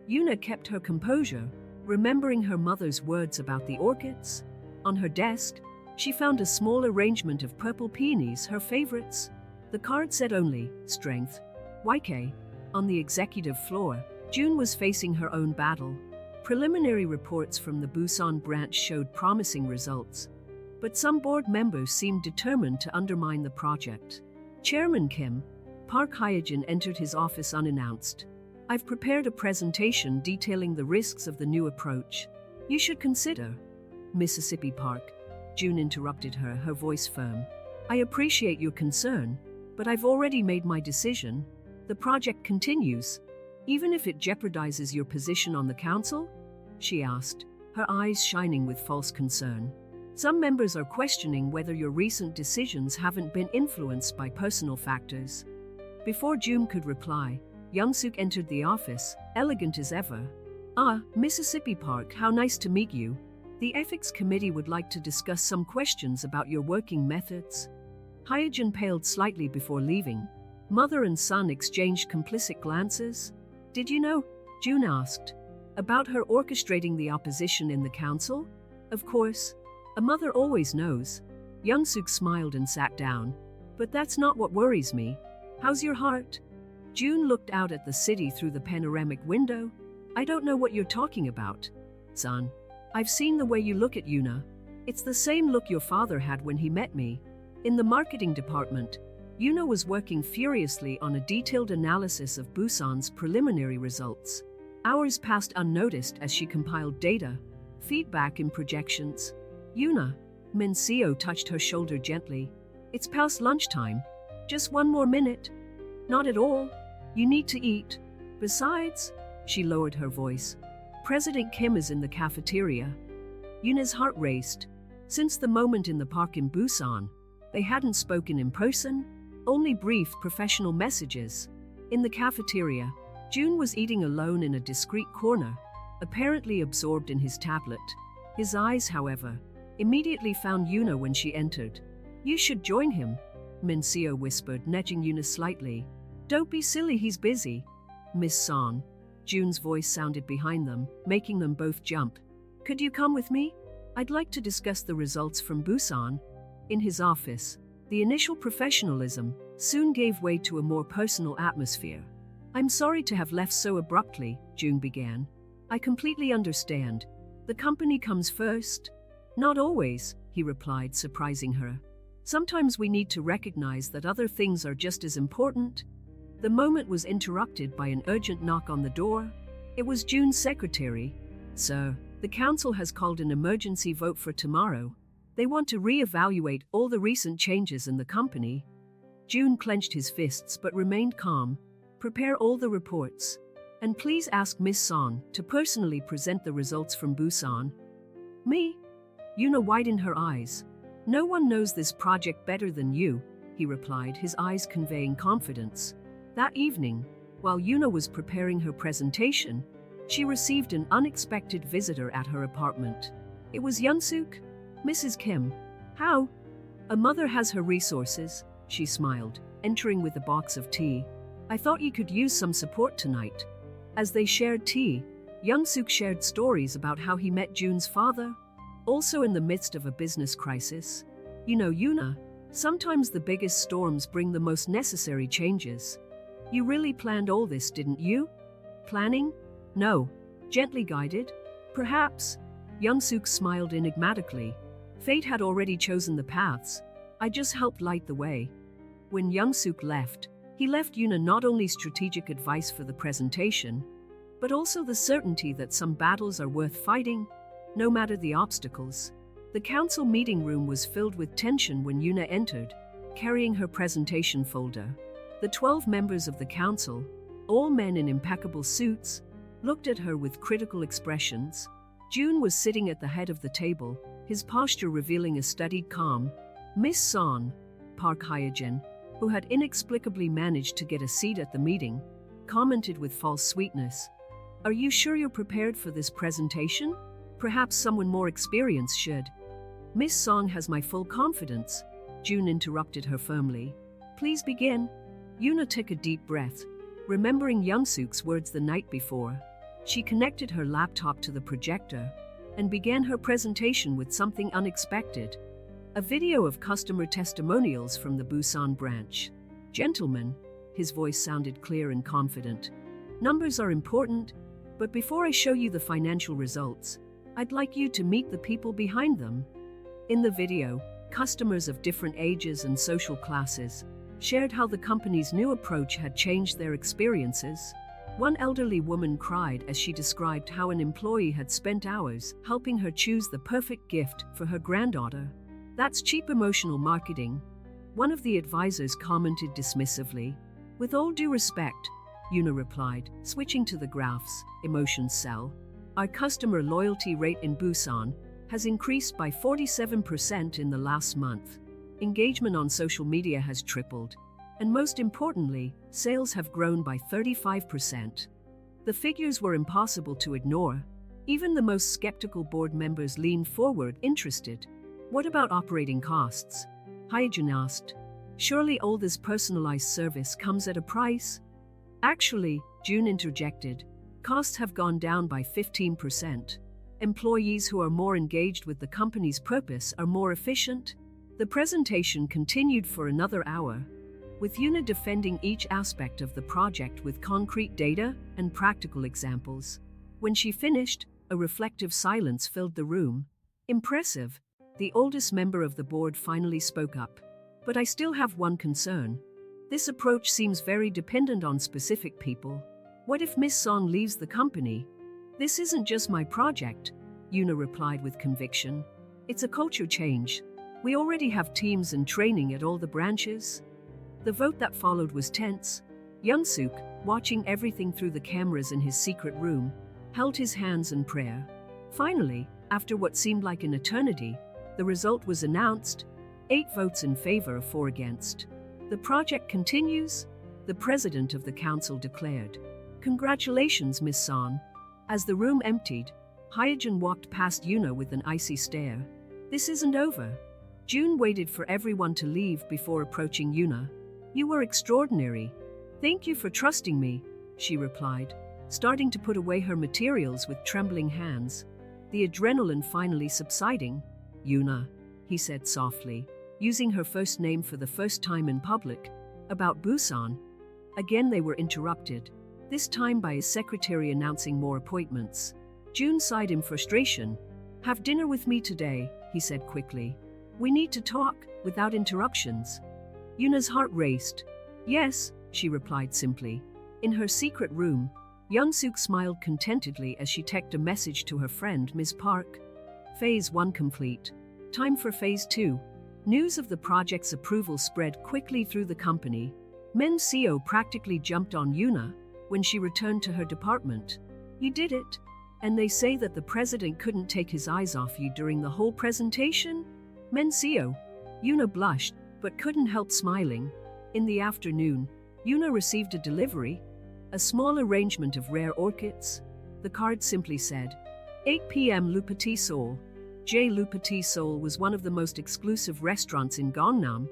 Yuna kept her composure, remembering her mother's words about the orchids. On her desk, she found a small arrangement of purple peonies, her favorites. The card said only, "Strength. YK." On the executive floor, June was facing her own battle. Preliminary reports from the Busan branch showed promising results, but some board members seemed determined to undermine the project. Chairman Kim, Park Hyojin entered his office unannounced. "I've prepared a presentation detailing the risks of the new approach. You should consider." "Mississippi Park," June interrupted her, her voice firm. "I appreciate your concern, but I've already made my decision. The project continues, even if it jeopardizes your position on the council?" she asked, her eyes shining with false concern. "Some members are questioning whether your recent decisions haven't been influenced by personal factors." Before June could reply, Young-suk entered the office, elegant as ever. "Ah, Mississippi Park, how nice to meet you. The ethics committee would like to discuss some questions about your working methods." Hyojin paled slightly before leaving. Mother and son exchanged complicit glances. "Did you know?" June asked. "About her orchestrating the opposition in the council?" "Of course. A mother always knows." Young-suk smiled and sat down. "But that's not what worries me. How's your heart?" June looked out at the city through the panoramic window. "I don't know what you're talking about, son. I've seen the way you look at Yuna. It's the same look your father had when he met me. In the marketing department, Yuna was working furiously on a detailed analysis of Busan's preliminary results. Hours passed unnoticed as she compiled data, feedback and projections. Yuna, Mencio touched her shoulder gently. It's past lunchtime. Just one more minute. Not at all. You need to eat. Besides, she lowered her voice, President Kim is in the cafeteria. Yuna's heart raced. Since the moment in the park in Busan, they hadn't spoken in person, only brief professional messages. In the cafeteria, Jun was eating alone in a discreet corner, apparently absorbed in his tablet. His eyes, however, immediately found Yuna when she entered. You should join him, Mencio whispered, nudging Yuna slightly. Don't be silly, he's busy. Miss Son. Jun's voice sounded behind them, making them both jump. Could you come with me? I'd like to discuss the results from Busan. In his office, the initial professionalism soon gave way to a more personal atmosphere. I'm sorry to have left so abruptly, Jun began. I completely understand. The company comes first. Not always, he replied, surprising her. Sometimes we need to recognize that other things are just as important. The moment was interrupted by an urgent knock on the door. It was Jun's secretary. Sir, the council has called an emergency vote for tomorrow. They want to re-evaluate all the recent changes in the company. Jun clenched his fists but remained calm. Prepare all the reports. And please ask Miss Son to personally present the results from Busan. Me? Yuna widened her eyes. No one knows this project better than you, he replied, his eyes conveying confidence. That evening, while Yuna was preparing her presentation, she received an unexpected visitor at her apartment. It was Young-suk, Mrs. Kim. How? A mother has her resources, she smiled, entering with a box of tea. I thought you could use some support tonight. As they shared tea, Young-suk shared stories about how he met Jun's father, also in the midst of a business crisis. You know, Yuna, sometimes the biggest storms bring the most necessary changes. You really planned all this, didn't you? Planning? No. Gently guided? Perhaps. Young-suk smiled enigmatically. Fate had already chosen the paths. I just helped light the way. When Young-suk left, he left Yuna not only strategic advice for the presentation, but also the certainty that some battles are worth fighting, no matter the obstacles. The council meeting room was filled with tension when Yuna entered, carrying her presentation folder. The 12 members of the council, all men in impeccable suits, looked at her with critical expressions. Jun was sitting at the head of the table, his posture revealing a studied calm. Miss Son, Park Hyojin, who had inexplicably managed to get a seat at the meeting, commented with false sweetness. Are you sure you're prepared for this presentation? Perhaps someone more experienced should. Miss Song has my full confidence, Jun interrupted her firmly. Please begin. Yuna took a deep breath, remembering Young-suk's words the night before. She connected her laptop to the projector and began her presentation with something unexpected. A video of customer testimonials from the Busan branch. Gentlemen, his voice sounded clear and confident. Numbers are important, but before I show you the financial results, I'd like you to meet the people behind them. In the video, customers of different ages and social classes shared how the company's new approach had changed their experiences. One elderly woman cried as she described how an employee had spent hours helping her choose the perfect gift for her granddaughter. That's cheap emotional marketing. One of the advisors commented dismissively. With all due respect, Yuna replied, switching to the graphs, emotions sell. Our customer loyalty rate in Busan has increased by 47% in the last month. Engagement on social media has tripled. And most importantly, sales have grown by 35%. The figures were impossible to ignore. Even the most skeptical board members leaned forward, interested. What about operating costs? Hyojin asked. Surely all this personalized service comes at a price? Actually, Jun interjected. Costs have gone down by 15%. Employees who are more engaged with the company's purpose are more efficient. The presentation continued for another hour, with Yuna defending each aspect of the project with concrete data and practical examples. When she finished, a reflective silence filled the room. Impressive. The oldest member of the board finally spoke up. But I still have one concern. This approach seems very dependent on specific people. What if Miss Song leaves the company? This isn't just my project, Yuna replied with conviction. It's a culture change. We already have teams and training at all the branches. The vote that followed was tense. Young-suk, watching everything through the cameras in his secret room, held his hands in prayer. Finally, after what seemed like an eternity, the result was announced: 8 votes in favor, 4 against. The project continues, the president of the council declared. Congratulations, Miss Song. As the room emptied, Hyejin walked past Yuna with an icy stare. This isn't over. June waited for everyone to leave before approaching Yuna. You were extraordinary. Thank you for trusting me, she replied, starting to put away her materials with trembling hands. The adrenaline finally subsiding. Yuna, he said softly, using her first name for the first time in public. About Busan. Again they were interrupted, this time by his secretary announcing more appointments. June sighed in frustration. Have dinner with me today, he said quickly. We need to talk, without interruptions. Yuna's heart raced. Yes, she replied simply. In her secret room, Young-suk smiled contentedly as she texted a message to her friend Ms. Park. Phase 1 complete. Time for Phase 2. News of the project's approval spread quickly through the company. Men CEO practically jumped on Yuna when she returned to her department. You did it. And they say that the president couldn't take his eyes off you during the whole presentation? Men CEO. Yuna blushed, but couldn't help smiling. In the afternoon, Yuna received a delivery, a small arrangement of rare orchids. The card simply said, 8 p.m. Le Petit Seoul. Le Petit Seoul was one of the most exclusive restaurants in Gangnam,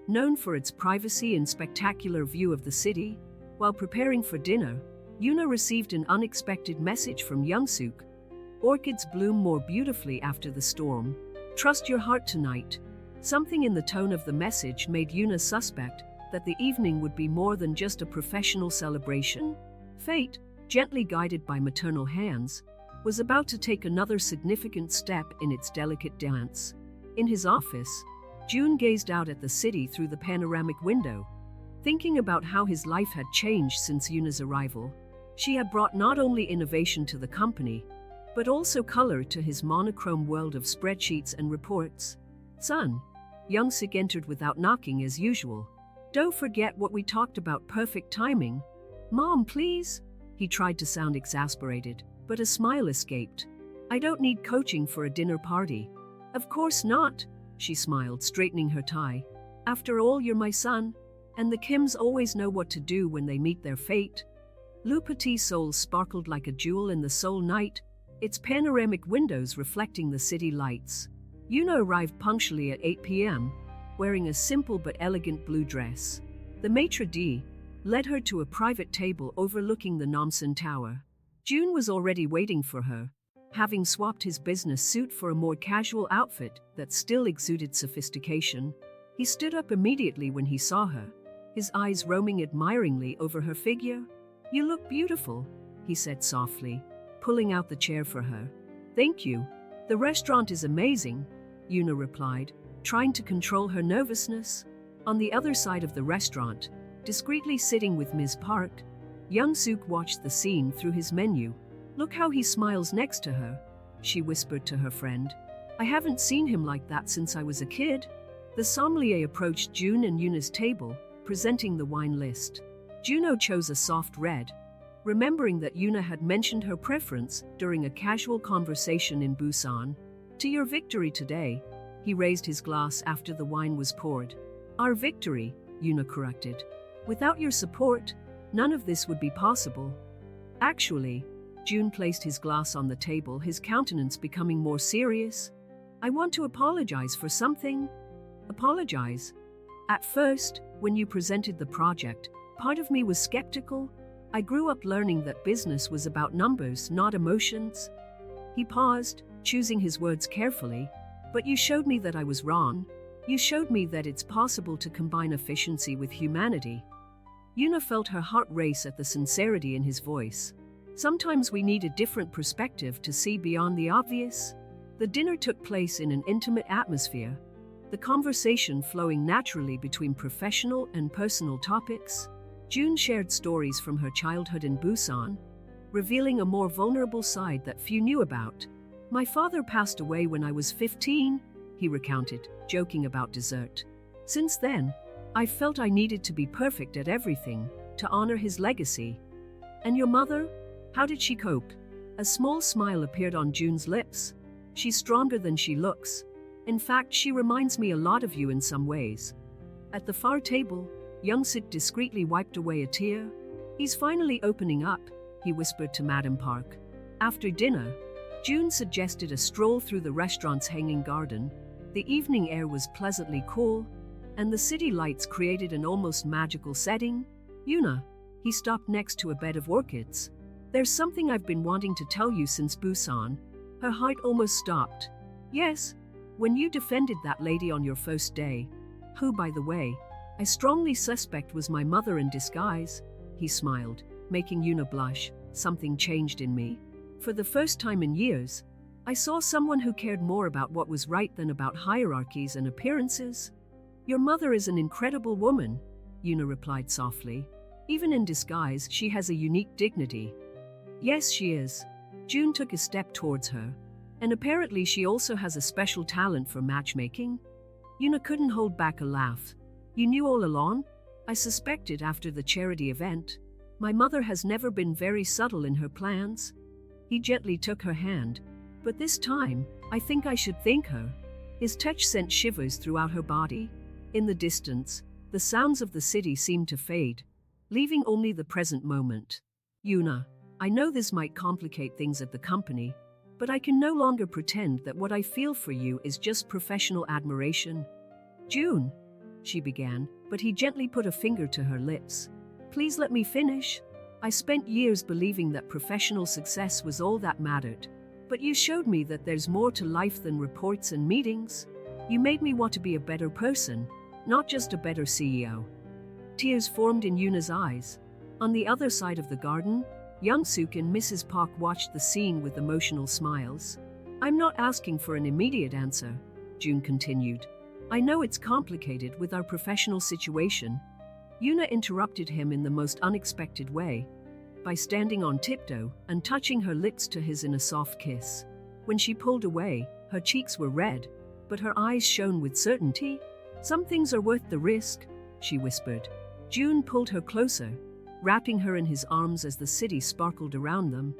known for its privacy and spectacular view of the city. While preparing for dinner, Yuna received an unexpected message from Young-suk. Orchids bloom more beautifully after the storm. Trust your heart tonight. Something in the tone of the message made Yuna suspect that the evening would be more than just a professional celebration. Fate, gently guided by maternal hands, was about to take another significant step in its delicate dance. In his office, June gazed out at the city through the panoramic window, thinking about how his life had changed since Yuna's arrival. She had brought not only innovation to the company, but also color to his monochrome world of spreadsheets and reports. Son, Young-suk entered without knocking as usual. Don't forget what we talked about, perfect timing. Mom, please? He tried to sound exasperated, but a smile escaped. I don't need coaching for a dinner party. Of course not, she smiled, straightening her tie. After all, you're my son, and the Kims always know what to do when they meet their fate. Le Petit Seoul sparkled like a jewel in the Seoul night, its panoramic windows reflecting the city lights. Yuna arrived punctually at 8 p.m., wearing a simple but elegant blue dress. The maitre d' led her to a private table overlooking the Namsan Tower. June was already waiting for her, having swapped his business suit for a more casual outfit that still exuded sophistication. He stood up immediately when he saw her, his eyes roaming admiringly over her figure. You look beautiful, he said softly, pulling out the chair for her. Thank you. The restaurant is amazing, Yuna replied, trying to control her nervousness. On the other side of the restaurant, discreetly sitting with Ms. Park, Young-suk watched the scene through his menu. Look how he smiles next to her, she whispered to her friend. I haven't seen him like that since I was a kid. The sommelier approached June and Yuna's table, presenting the wine list. Juno chose a soft red, remembering that Yuna had mentioned her preference during a casual conversation in Busan. To your victory today, he raised his glass after the wine was poured. Our victory, Yuna corrected. Without your support, none of this would be possible. Actually, June placed his glass on the table, his countenance becoming more serious. I want to apologize for something. Apologize? At first, when you presented the project, part of me was skeptical. I grew up learning that business was about numbers, not emotions. He paused, choosing his words carefully. But you showed me that I was wrong. You showed me that it's possible to combine efficiency with humanity. Yuna felt her heart race at the sincerity in his voice. Sometimes we need a different perspective to see beyond the obvious. The dinner took place in an intimate atmosphere. the conversation flowing naturally between professional and personal topics. June shared stories from her childhood in Busan, revealing a more vulnerable side that few knew about. "My father passed away when I was 15, he recounted, joking about dessert. "Since then, I felt I needed to be perfect at everything, to honor his legacy." "And your mother? How did she cope?" A small smile appeared on June's lips. "She's stronger than she looks. In fact, she reminds me a lot of you in some ways." At the far table, Young-sik discreetly wiped away a tear. "He's finally opening up," he whispered to Madam Park. After dinner, June suggested a stroll through the restaurant's hanging garden. The evening air was pleasantly cool, and the city lights created an almost magical setting. "Yuna," he stopped next to a bed of orchids. "There's something I've been wanting to tell you since Busan." Her heart almost stopped. "Yes, when you defended that lady on your first day, who, by the way, I strongly suspect was my mother in disguise," he smiled, making Yuna blush. "Something changed in me. For the first time in years, I saw someone who cared more about what was right than about hierarchies and appearances." "Your mother is an incredible woman," Yuna replied softly. "Even in disguise, she has a unique dignity." "Yes, she is." June took a step towards her. "And apparently she also has a special talent for matchmaking." Yuna couldn't hold back a laugh. "You knew all along?" "I suspected after the charity event. My mother has never been very subtle in her plans." He gently took her hand. "But this time, I think I should thank her." His touch sent shivers throughout her body. In the distance, the sounds of the city seemed to fade, leaving only the present moment. "Yuna, I know this might complicate things at the company, but I can no longer pretend that what I feel for you is just professional admiration." "June," she began, but he gently put a finger to her lips. "Please let me finish. I spent years believing that professional success was all that mattered. But you showed me that there's more to life than reports and meetings. You made me want to be a better person, not just a better CEO." Tears formed in Yuna's eyes. On the other side of the garden, Young-suk and Mrs. Park watched the scene with emotional smiles. "I'm not asking for an immediate answer," June continued. "I know it's complicated with our professional situation." Yuna interrupted him in the most unexpected way, by standing on tiptoe and touching her lips to his in a soft kiss. When she pulled away, her cheeks were red, but her eyes shone with certainty. "Some things are worth the risk," she whispered. June pulled her closer, wrapping her in his arms as the city sparkled around them.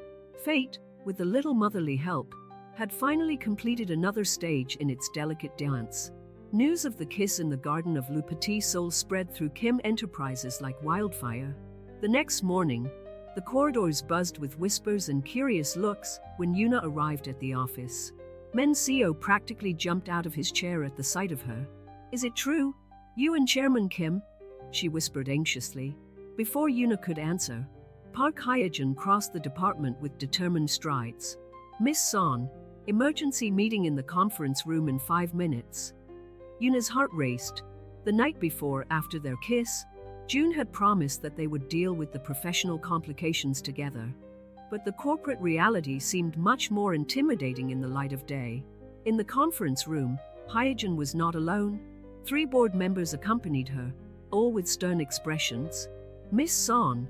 Fate, with a little motherly help, had finally completed another stage in its delicate dance. News of the kiss in the garden of Le Petit Soul spread through Kim Enterprises like wildfire. The next morning, the corridors buzzed with whispers and curious looks when Yuna arrived at the office. Men CEO practically jumped out of his chair at the sight of her. "Is it true? You and Chairman Kim?" she whispered anxiously. Before Yuna could answer, Park Hyejin crossed the department with determined strides. "Miss Son, emergency meeting in the conference room in 5 minutes." Yuna's heart raced. The night before, after their kiss, June had promised that they would deal with the professional complications together. But the corporate reality seemed much more intimidating in the light of day. In the conference room, Hyejin was not alone. 3 board members accompanied her, all with stern expressions. "Miss Son,"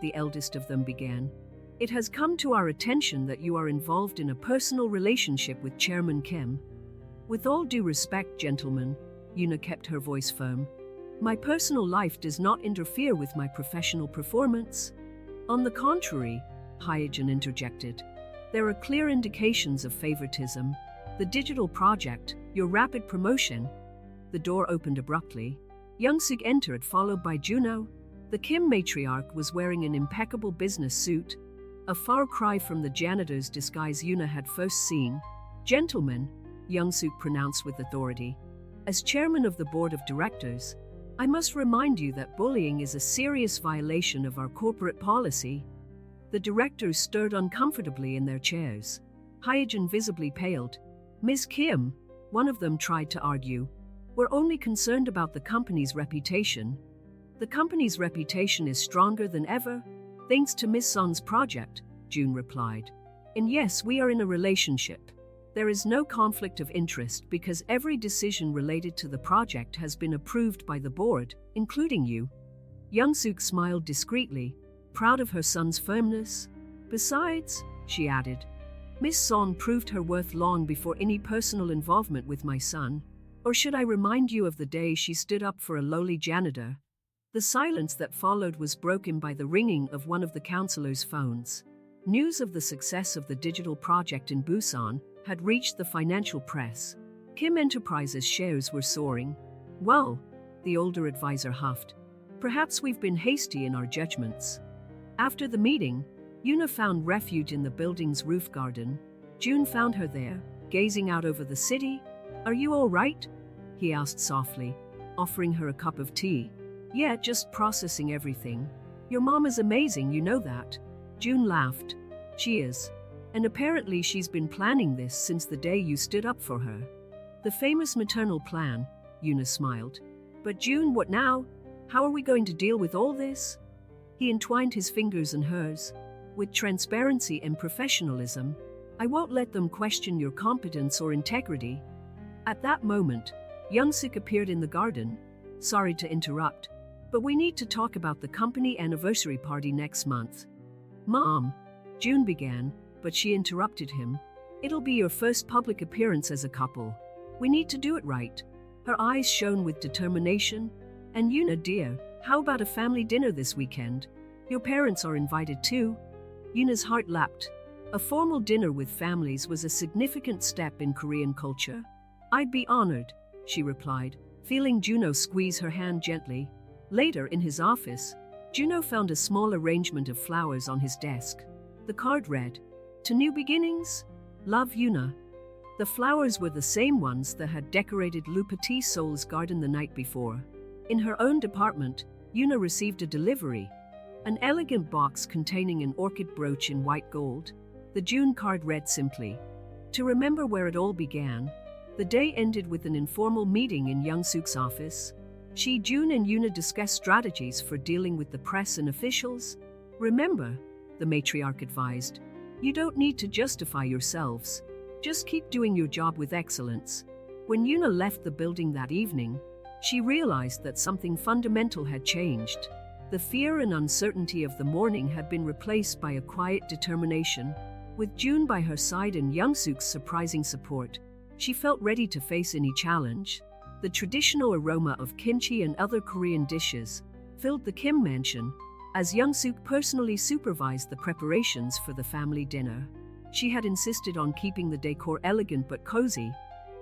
the eldest of them began, "it has come to our attention that you are involved in a personal relationship with Chairman Kim." "With all due respect, gentlemen," Yuna kept her voice firm, "my personal life does not interfere with my professional performance." "On the contrary," Hyejin interjected, "there are clear indications of favoritism. The digital project, your rapid promotion." The door opened abruptly. Young-suk entered, followed by Juno. The Kim matriarch was wearing an impeccable business suit, a far cry from the janitor's disguise Yuna had first seen. "Gentlemen," Young-suk pronounced with authority, "as chairman of the board of directors, I must remind you that bullying is a serious violation of our corporate policy." The directors stirred uncomfortably in their chairs. Hyejin visibly paled. "Ms. Kim," one of them tried to argue, "we're only concerned about the company's reputation." "The company's reputation is stronger than ever, thanks to Miss Son's project," June replied. "And yes, we are in a relationship." There is no conflict of interest because every decision related to the project has been approved by the board, including you. Young-suk smiled discreetly, proud of her son's firmness. Besides, she added, Miss Son proved her worth long before any personal involvement with my son. Or should I remind you of the day she stood up for a lowly janitor? The silence that followed was broken by the ringing of one of the counselor's phones. News of the success of the digital project in Busan had reached the financial press. Kim Enterprises shares were soaring. Well, the older advisor huffed, perhaps we've been hasty in our judgments. After the meeting, Yuna found refuge in the building's roof garden. June found her there, gazing out over the city. Are you all right? He asked softly, offering her a cup of tea. Yeah, just processing everything. Your mom is amazing, you know that. June laughed. She is. And apparently she's been planning this since the day you stood up for her. The famous maternal plan, Yuna smiled. But June, what now? How are we going to deal with all this? He entwined his fingers in hers. With transparency and professionalism, I won't let them question your competence or integrity. At that moment, Young-suk appeared in the garden. Sorry to interrupt, but we need to talk about the company anniversary party next month. Mom, June began, but she interrupted him. It'll be your first public appearance as a couple. We need to do it right. Her eyes shone with determination. And Yuna dear, how about a family dinner this weekend? Your parents are invited too. Yuna's heart leapt. A formal dinner with families was a significant step in Korean culture. I'd be honored, she replied, feeling Juno squeeze her hand gently. Later, in his office, Juno found a small arrangement of flowers on his desk. The card read, To New Beginnings? Love, Yuna. The flowers were the same ones that had decorated Le Petit Soul's garden the night before. In her own department, Yuna received a delivery, an elegant box containing an orchid brooch in white gold. The June card read simply, To remember where it all began. The day ended with an informal meeting in Young-suk's office. She, June and Yuna discussed strategies for dealing with the press and officials. Remember, the matriarch advised, you don't need to justify yourselves. Just keep doing your job with excellence. When Yuna left the building that evening, she realized that something fundamental had changed. The fear and uncertainty of the morning had been replaced by a quiet determination. With June by her side and Young-suk's surprising support, she felt ready to face any challenge. The traditional aroma of kimchi and other Korean dishes filled the Kim mansion, as Young-suk personally supervised the preparations for the family dinner. She had insisted on keeping the decor elegant but cozy,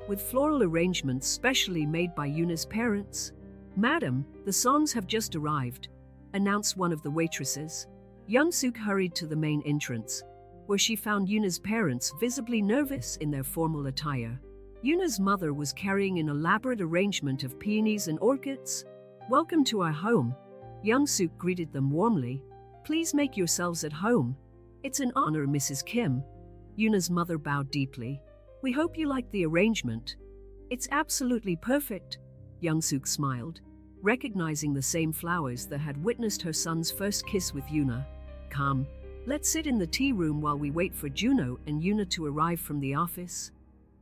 with floral arrangements specially made by Yuna's parents. Madam, the songs have just arrived, announced one of the waitresses. Young-suk hurried to the main entrance, where she found Yuna's parents visibly nervous in their formal attire. Yuna's mother was carrying an elaborate arrangement of peonies and orchids. Welcome to our home. Young-suk greeted them warmly. Please make yourselves at home. It's an honor, Mrs. Kim. Yuna's mother bowed deeply. We hope you like the arrangement. It's absolutely perfect. Young-suk smiled, recognizing the same flowers that had witnessed her son's first kiss with Yuna. Come, let's sit in the tea room while we wait for Juno and Yuna to arrive from the office.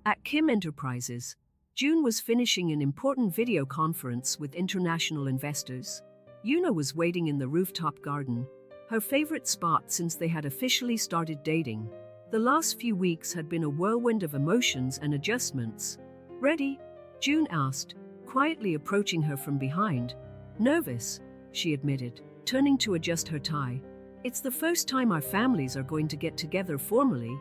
At Kim Enterprises, June was finishing an important video conference with international investors. Yuna was waiting in the rooftop garden, her favorite spot since they had officially started dating. The last few weeks had been a whirlwind of emotions and adjustments. Ready? June asked, quietly approaching her from behind. Nervous, she admitted, turning to adjust her tie. It's the first time our families are going to get together formally.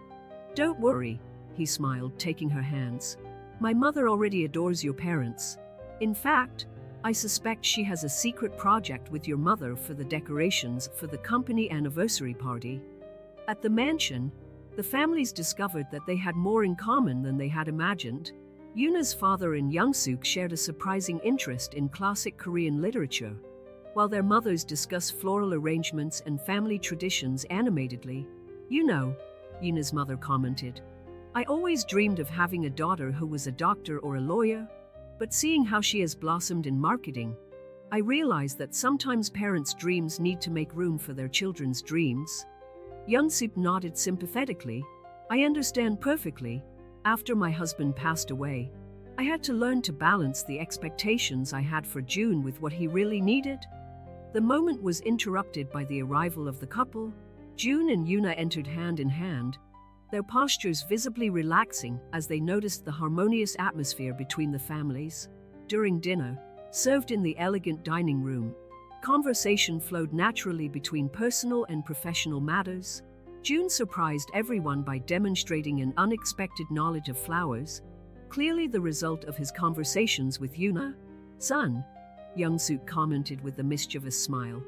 Don't worry, he smiled, taking her hands. My mother already adores your parents. In fact, I suspect she has a secret project with your mother for the decorations for the company anniversary party. At the mansion, the families discovered that they had more in common than they had imagined. Yuna's father and Young-suk shared a surprising interest in classic Korean literature, while their mothers discussed floral arrangements and family traditions animatedly. You know, Yuna's mother commented, I always dreamed of having a daughter who was a doctor or a lawyer, but seeing how she has blossomed in marketing, I realize that sometimes parents' dreams need to make room for their children's dreams. Young-suk nodded sympathetically. I understand perfectly. After my husband passed away, I had to learn to balance the expectations I had for June with what he really needed. The moment was interrupted by the arrival of the couple. June and Yuna entered hand in hand, their postures visibly relaxing as they noticed the harmonious atmosphere between the families. During dinner, served in the elegant dining room, conversation flowed naturally between personal and professional matters. June surprised everyone by demonstrating an unexpected knowledge of flowers, clearly the result of his conversations with Yuna. "Son," Young-suk commented with a mischievous smile,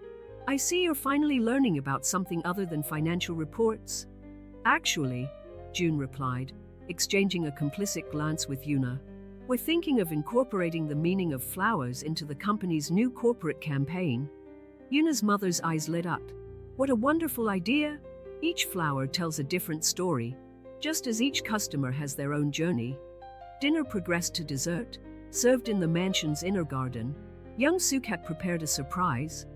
"I see you're finally learning about something other than financial reports." "Actually," June replied, exchanging a complicit glance with Yuna, "we're thinking of incorporating the meaning of flowers into the company's new corporate campaign." Yuna's mother's eyes lit up. "What a wonderful idea! Each flower tells a different story, just as each customer has their own journey." Dinner progressed to dessert, served in the mansion's inner garden. Young-suk had prepared a surprise,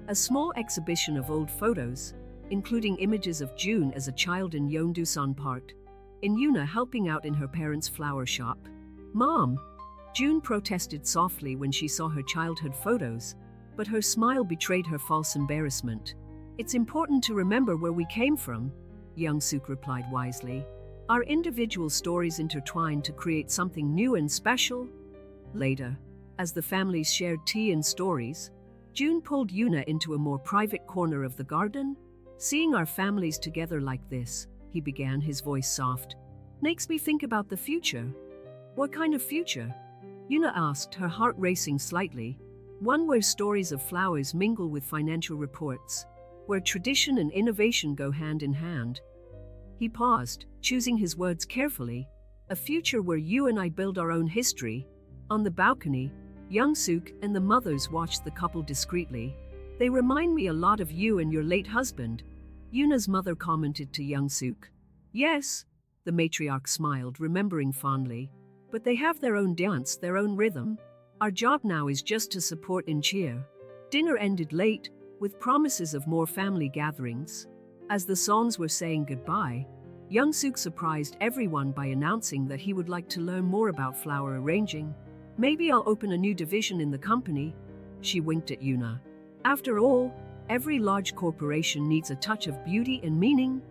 a small exhibition of old photos, including images of June as a child in Yeongdusan Park, and Yuna helping out in her parents' flower shop. "Mom!" June protested softly when she saw her childhood photos, but her smile betrayed her false embarrassment. "It's important to remember where we came from," Young-suk replied wisely. "Our individual stories intertwine to create something new and special." Later, as the families shared tea and stories, June pulled Yuna into a more private corner of the garden. "Seeing our families together like this," he began, his voice soft, "makes me think about the future." "What kind of future?" Yuna asked, her heart racing slightly. "One where stories of flowers mingle with financial reports, where tradition and innovation go hand in hand." He paused, choosing his words carefully. "A future where you and I build our own history." On the balcony, Young-suk and the mothers watched the couple discreetly. "They remind me a lot of you and your late husband," Yuna's mother commented to Young-suk. "Yes," the matriarch smiled, remembering fondly. "But they have their own dance, their own rhythm. Our job now is just to support and cheer." Dinner ended late, with promises of more family gatherings. As the songs were saying goodbye, Young-suk surprised everyone by announcing that he would like to learn more about flower arranging. "Maybe I'll open a new division in the company," she winked at Yuna. "After all, every large corporation needs a touch of beauty and meaning."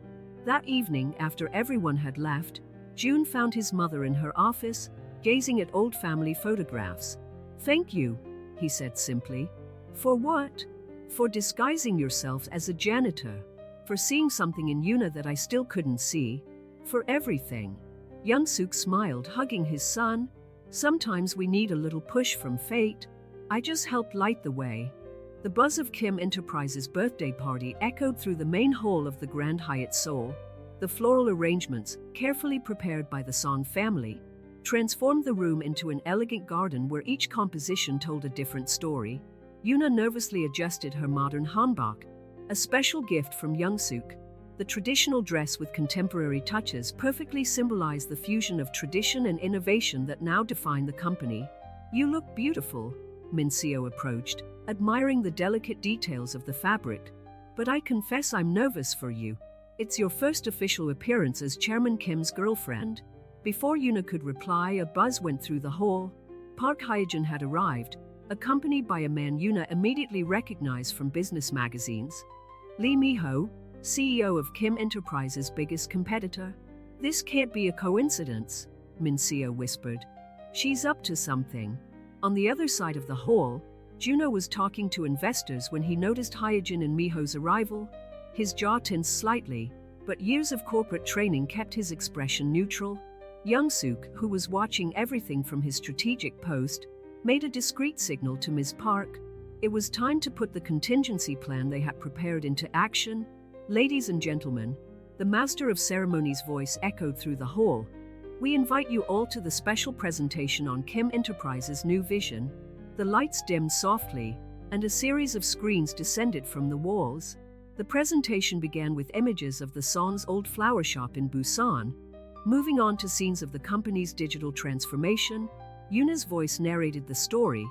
That evening, after everyone had left, June found his mother in her office, gazing at old family photographs. "Thank you," he said simply. "For what?" "For disguising yourself as a janitor. For seeing something in Yuna that I still couldn't see. For everything." Young-suk smiled, hugging his son. "Sometimes we need a little push from fate. I just helped light the way." The buzz of Kim Enterprises' birthday party echoed through the main hall of the Grand Hyatt Seoul. The floral arrangements, carefully prepared by the Song family, transformed the room into an elegant garden where each composition told a different story. Yuna nervously adjusted her modern hanbok, a special gift from Young-suk. The traditional dress with contemporary touches perfectly symbolized the fusion of tradition and innovation that now define the company. "You look beautiful," Min-seo approached, admiring the delicate details of the fabric. "But I confess I'm nervous for you. It's your first official appearance as Chairman Kim's girlfriend." Before Yuna could reply, a buzz went through the hall. Park Hyejin had arrived, accompanied by a man Yuna immediately recognized from business magazines. Lee Mi-ho, CEO of Kim Enterprises' biggest competitor. "This can't be a coincidence," Min-seo whispered. "She's up to something." On the other side of the hall, Juno was talking to investors when he noticed Hyejin and Mi-ho's arrival. His jaw tensed slightly, but years of corporate training kept his expression neutral. Young-suk, who was watching everything from his strategic post, made a discreet signal to Ms. Park. It was time to put the contingency plan they had prepared into action. "Ladies and gentlemen," the master of ceremonies' voice echoed through the hall. "We invite you all to the special presentation on Kim Enterprises' new vision." The lights dimmed softly, and a series of screens descended from the walls. The presentation began with images of the Song's old flower shop in Busan. Moving on to scenes of the company's digital transformation, Yuna's voice narrated the story,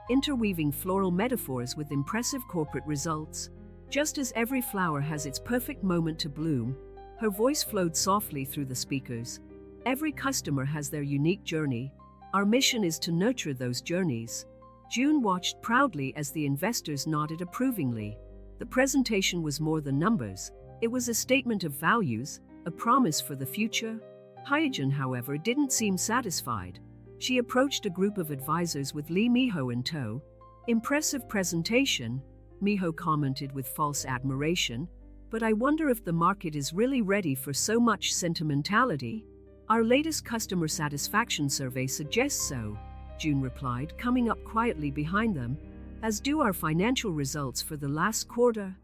interweaving floral metaphors with impressive corporate results. Just as every flower has its perfect moment to bloom, her voice flowed softly through the speakers. Every customer has their unique journey. Our mission is to nurture those journeys. June watched proudly as the investors nodded approvingly. The presentation was more than numbers. It was a statement of values, a promise for the future. Hyejin, however, didn't seem satisfied. She approached a group of advisors with Lee Miho in tow. "Impressive presentation," Miho commented with false admiration, "but I wonder if the market is really ready for so much sentimentality." "Our latest customer satisfaction survey suggests so," June replied, coming up quietly behind them, "as do our financial results for the last quarter."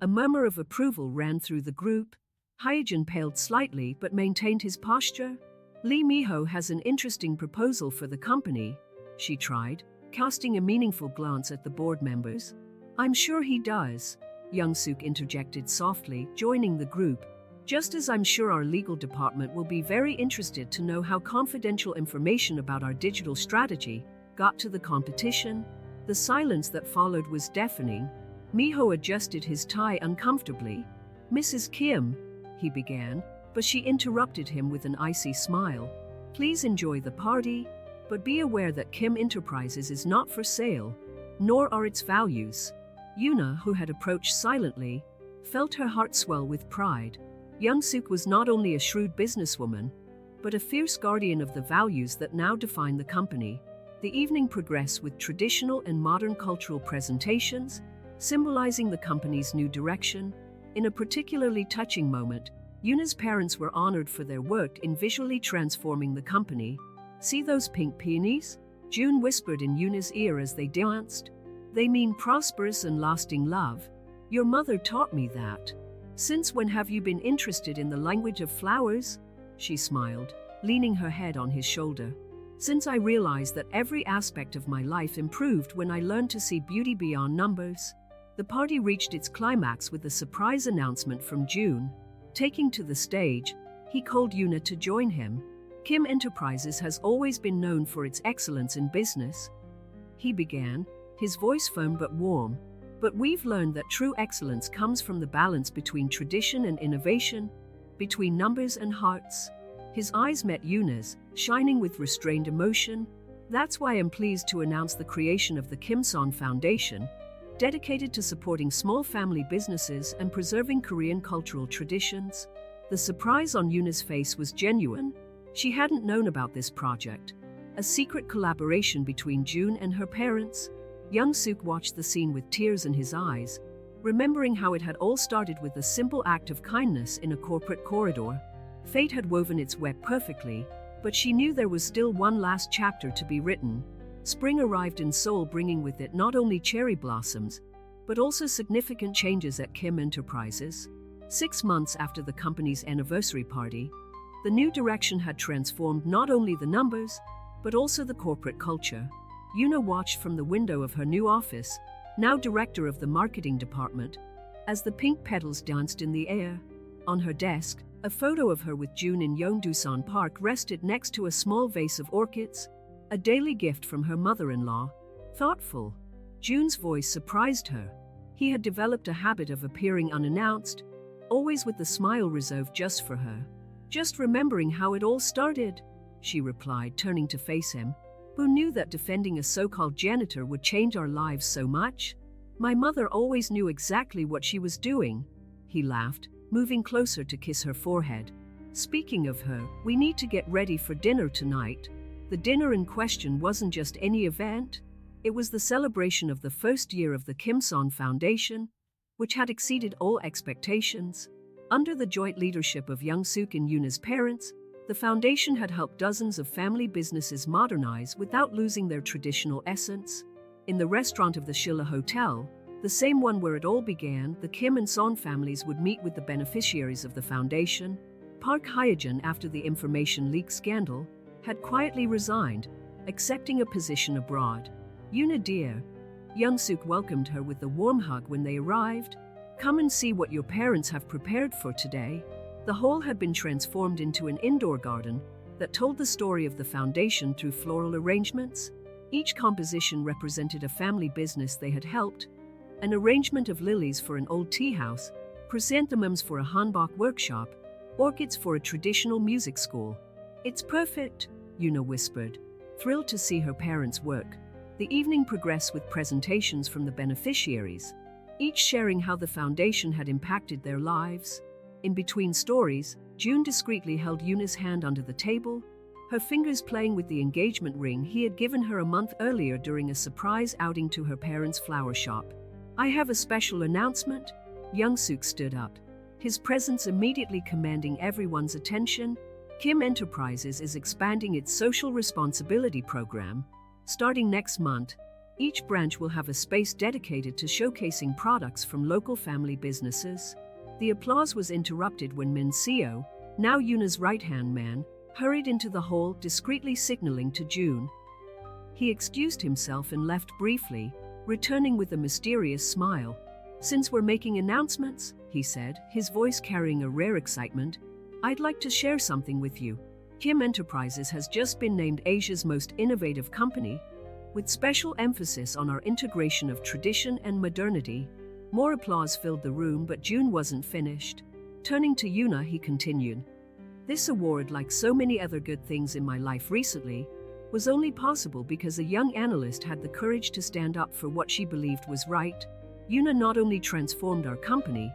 A murmur of approval ran through the group. Hyejin paled slightly but maintained his posture. "Lee Miho has an interesting proposal for the company," she tried, casting a meaningful glance at the board members. "I'm sure he does," Young-suk interjected softly, joining the group. "Just as I'm sure our legal department will be very interested to know how confidential information about our digital strategy got to the competition." The silence that followed was deafening. Miho adjusted his tie uncomfortably. "Mrs. Kim," he began, but she interrupted him with an icy smile. "Please enjoy the party, but be aware that Kim Enterprises is not for sale, nor are its values." Yuna, who had approached silently, felt her heart swell with pride. Young-suk was not only a shrewd businesswoman, but a fierce guardian of the values that now define the company. The evening progressed with traditional and modern cultural presentations, symbolizing the company's new direction. In a particularly touching moment, Yuna's parents were honored for their work in visually transforming the company. "See those pink peonies?" June whispered in Yuna's ear as they danced. "They mean prosperous and lasting love. Your mother taught me that." "Since when have you been interested in the language of flowers?" she smiled, leaning her head on his shoulder. "Since I realized that every aspect of my life improved when I learned to see beauty beyond numbers." The party reached its climax with a surprise announcement from June. Taking to the stage, he called Yuna to join him. "Kim Enterprises has always been known for its excellence in business," he began, his voice firm but warm. "But we've learned that true excellence comes from the balance between tradition and innovation, between numbers and hearts." His eyes met Yuna's, shining with restrained emotion. "That's why I'm pleased to announce the creation of the Kim Son Foundation, dedicated to supporting small family businesses and preserving Korean cultural traditions." The surprise on Yuna's face was genuine. She hadn't known about this project, a secret collaboration between June and her parents. Young-suk watched the scene with tears in his eyes, remembering how it had all started with a simple act of kindness in a corporate corridor. Fate had woven its web perfectly, but she knew there was still one last chapter to be written. Spring arrived in Seoul, bringing with it not only cherry blossoms, but also significant changes at Kim Enterprises. 6 months after the company's anniversary party, the new direction had transformed not only the numbers, but also the corporate culture. Yuna watched from the window of her new office, now director of the marketing department, as the pink petals danced in the air. On her desk, a photo of her with June in Yeongdusan Park rested next to a small vase of orchids, a daily gift from her mother-in-law. Thoughtful. June's voice surprised her. He had developed a habit of appearing unannounced, always with the smile reserved just for her. "Just remembering how it all started," she replied, turning to face him. "Who knew that defending a so-called janitor would change our lives so much? My mother always knew exactly what she was doing." He laughed, moving closer to kiss her forehead. "Speaking of her, we need to get ready for dinner tonight." The dinner in question wasn't just any event. It was the celebration of the first year of the Kim Son Foundation, which had exceeded all expectations. Under the joint leadership of Young-suk and Yuna's parents, the foundation had helped dozens of family businesses modernize without losing their traditional essence. In the restaurant of the Shilla Hotel, the same one where it all began, the Kim and Son families would meet with the beneficiaries of the foundation. Park Hyejin, after the information leak scandal, had quietly resigned, accepting a position abroad. "Yuna dear," Young-suk welcomed her with a warm hug when they arrived. "Come and see what your parents have prepared for today." The hall had been transformed into an indoor garden that told the story of the foundation through floral arrangements. Each composition represented a family business they had helped: an arrangement of lilies for an old tea house, chrysanthemums for a hanbok workshop, orchids for a traditional music school. It's perfect, Yuna whispered, thrilled to see her parents' work. The evening progressed with presentations from the beneficiaries, each sharing how the foundation had impacted their lives. In between stories, June discreetly held Yuna's hand under the table, her fingers playing with the engagement ring he had given her a month earlier during a surprise outing to her parents' flower shop. I have a special announcement. Young-suk stood up, his presence immediately commanding everyone's attention. Kim Enterprises is expanding its social responsibility program. Starting next month, each branch will have a space dedicated to showcasing products from local family businesses. The applause was interrupted when Min Seo, now Yuna's right-hand man, hurried into the hall, discreetly signaling to June. He excused himself and left briefly, returning with a mysterious smile. "Since we're making announcements," he said, his voice carrying a rare excitement, "I'd like to share something with you. Kim Enterprises has just been named Asia's most innovative company, with special emphasis on our integration of tradition and modernity." More applause filled the room, but June wasn't finished. Turning to Yuna, he continued, "This award, like so many other good things in my life recently, was only possible because a young analyst had the courage to stand up for what she believed was right. Yuna not only transformed our company,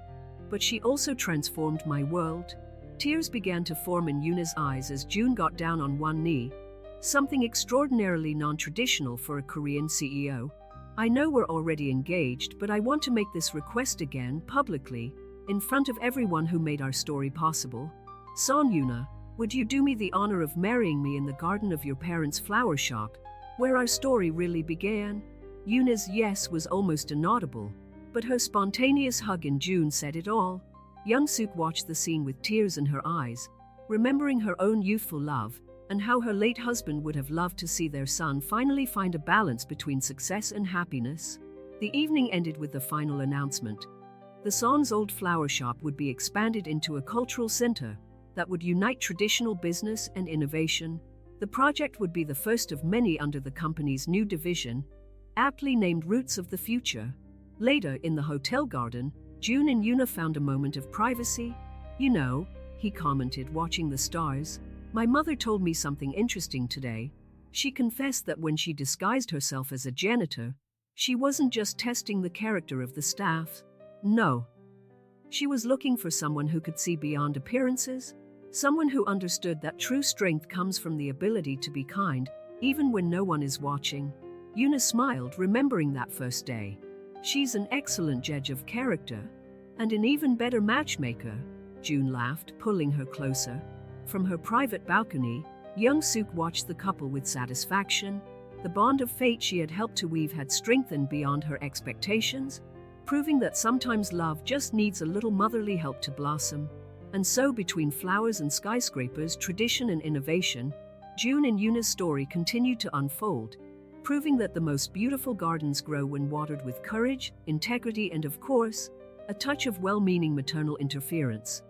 but she also transformed my world." Tears began to form in Yuna's eyes as June got down on one knee, something extraordinarily non-traditional for a Korean CEO. "I know we're already engaged, but I want to make this request again, publicly, in front of everyone who made our story possible. Son Yuna, would you do me the honor of marrying me in the garden of your parents' flower shop, where our story really began?" Yuna's yes was almost inaudible, but her spontaneous hug in June said it all. Young-suk watched the scene with tears in her eyes, remembering her own youthful love, and how her late husband would have loved to see their son finally find a balance between success and happiness. The evening ended with the final announcement. The Son's old flower shop would be expanded into a cultural center that would unite traditional business and innovation. The project would be the first of many under the company's new division, aptly named Roots of the Future. Later, in the hotel garden, June and Yuna found a moment of privacy. "You know," he commented, watching the stars, "my mother told me something interesting today. She confessed that when she disguised herself as a janitor, she wasn't just testing the character of the staff. No. She was looking for someone who could see beyond appearances, someone who understood that true strength comes from the ability to be kind, even when no one is watching." Yuna smiled, remembering that first day. "She's an excellent judge of character, and an even better matchmaker," June laughed, pulling her closer. From her private balcony, Young-suk watched the couple with satisfaction. The bond of fate she had helped to weave had strengthened beyond her expectations, proving that sometimes love just needs a little motherly help to blossom. And so, between flowers and skyscrapers, tradition and innovation, June and Yuna's story continued to unfold, proving that the most beautiful gardens grow when watered with courage, integrity, and, of course, a touch of well-meaning maternal interference.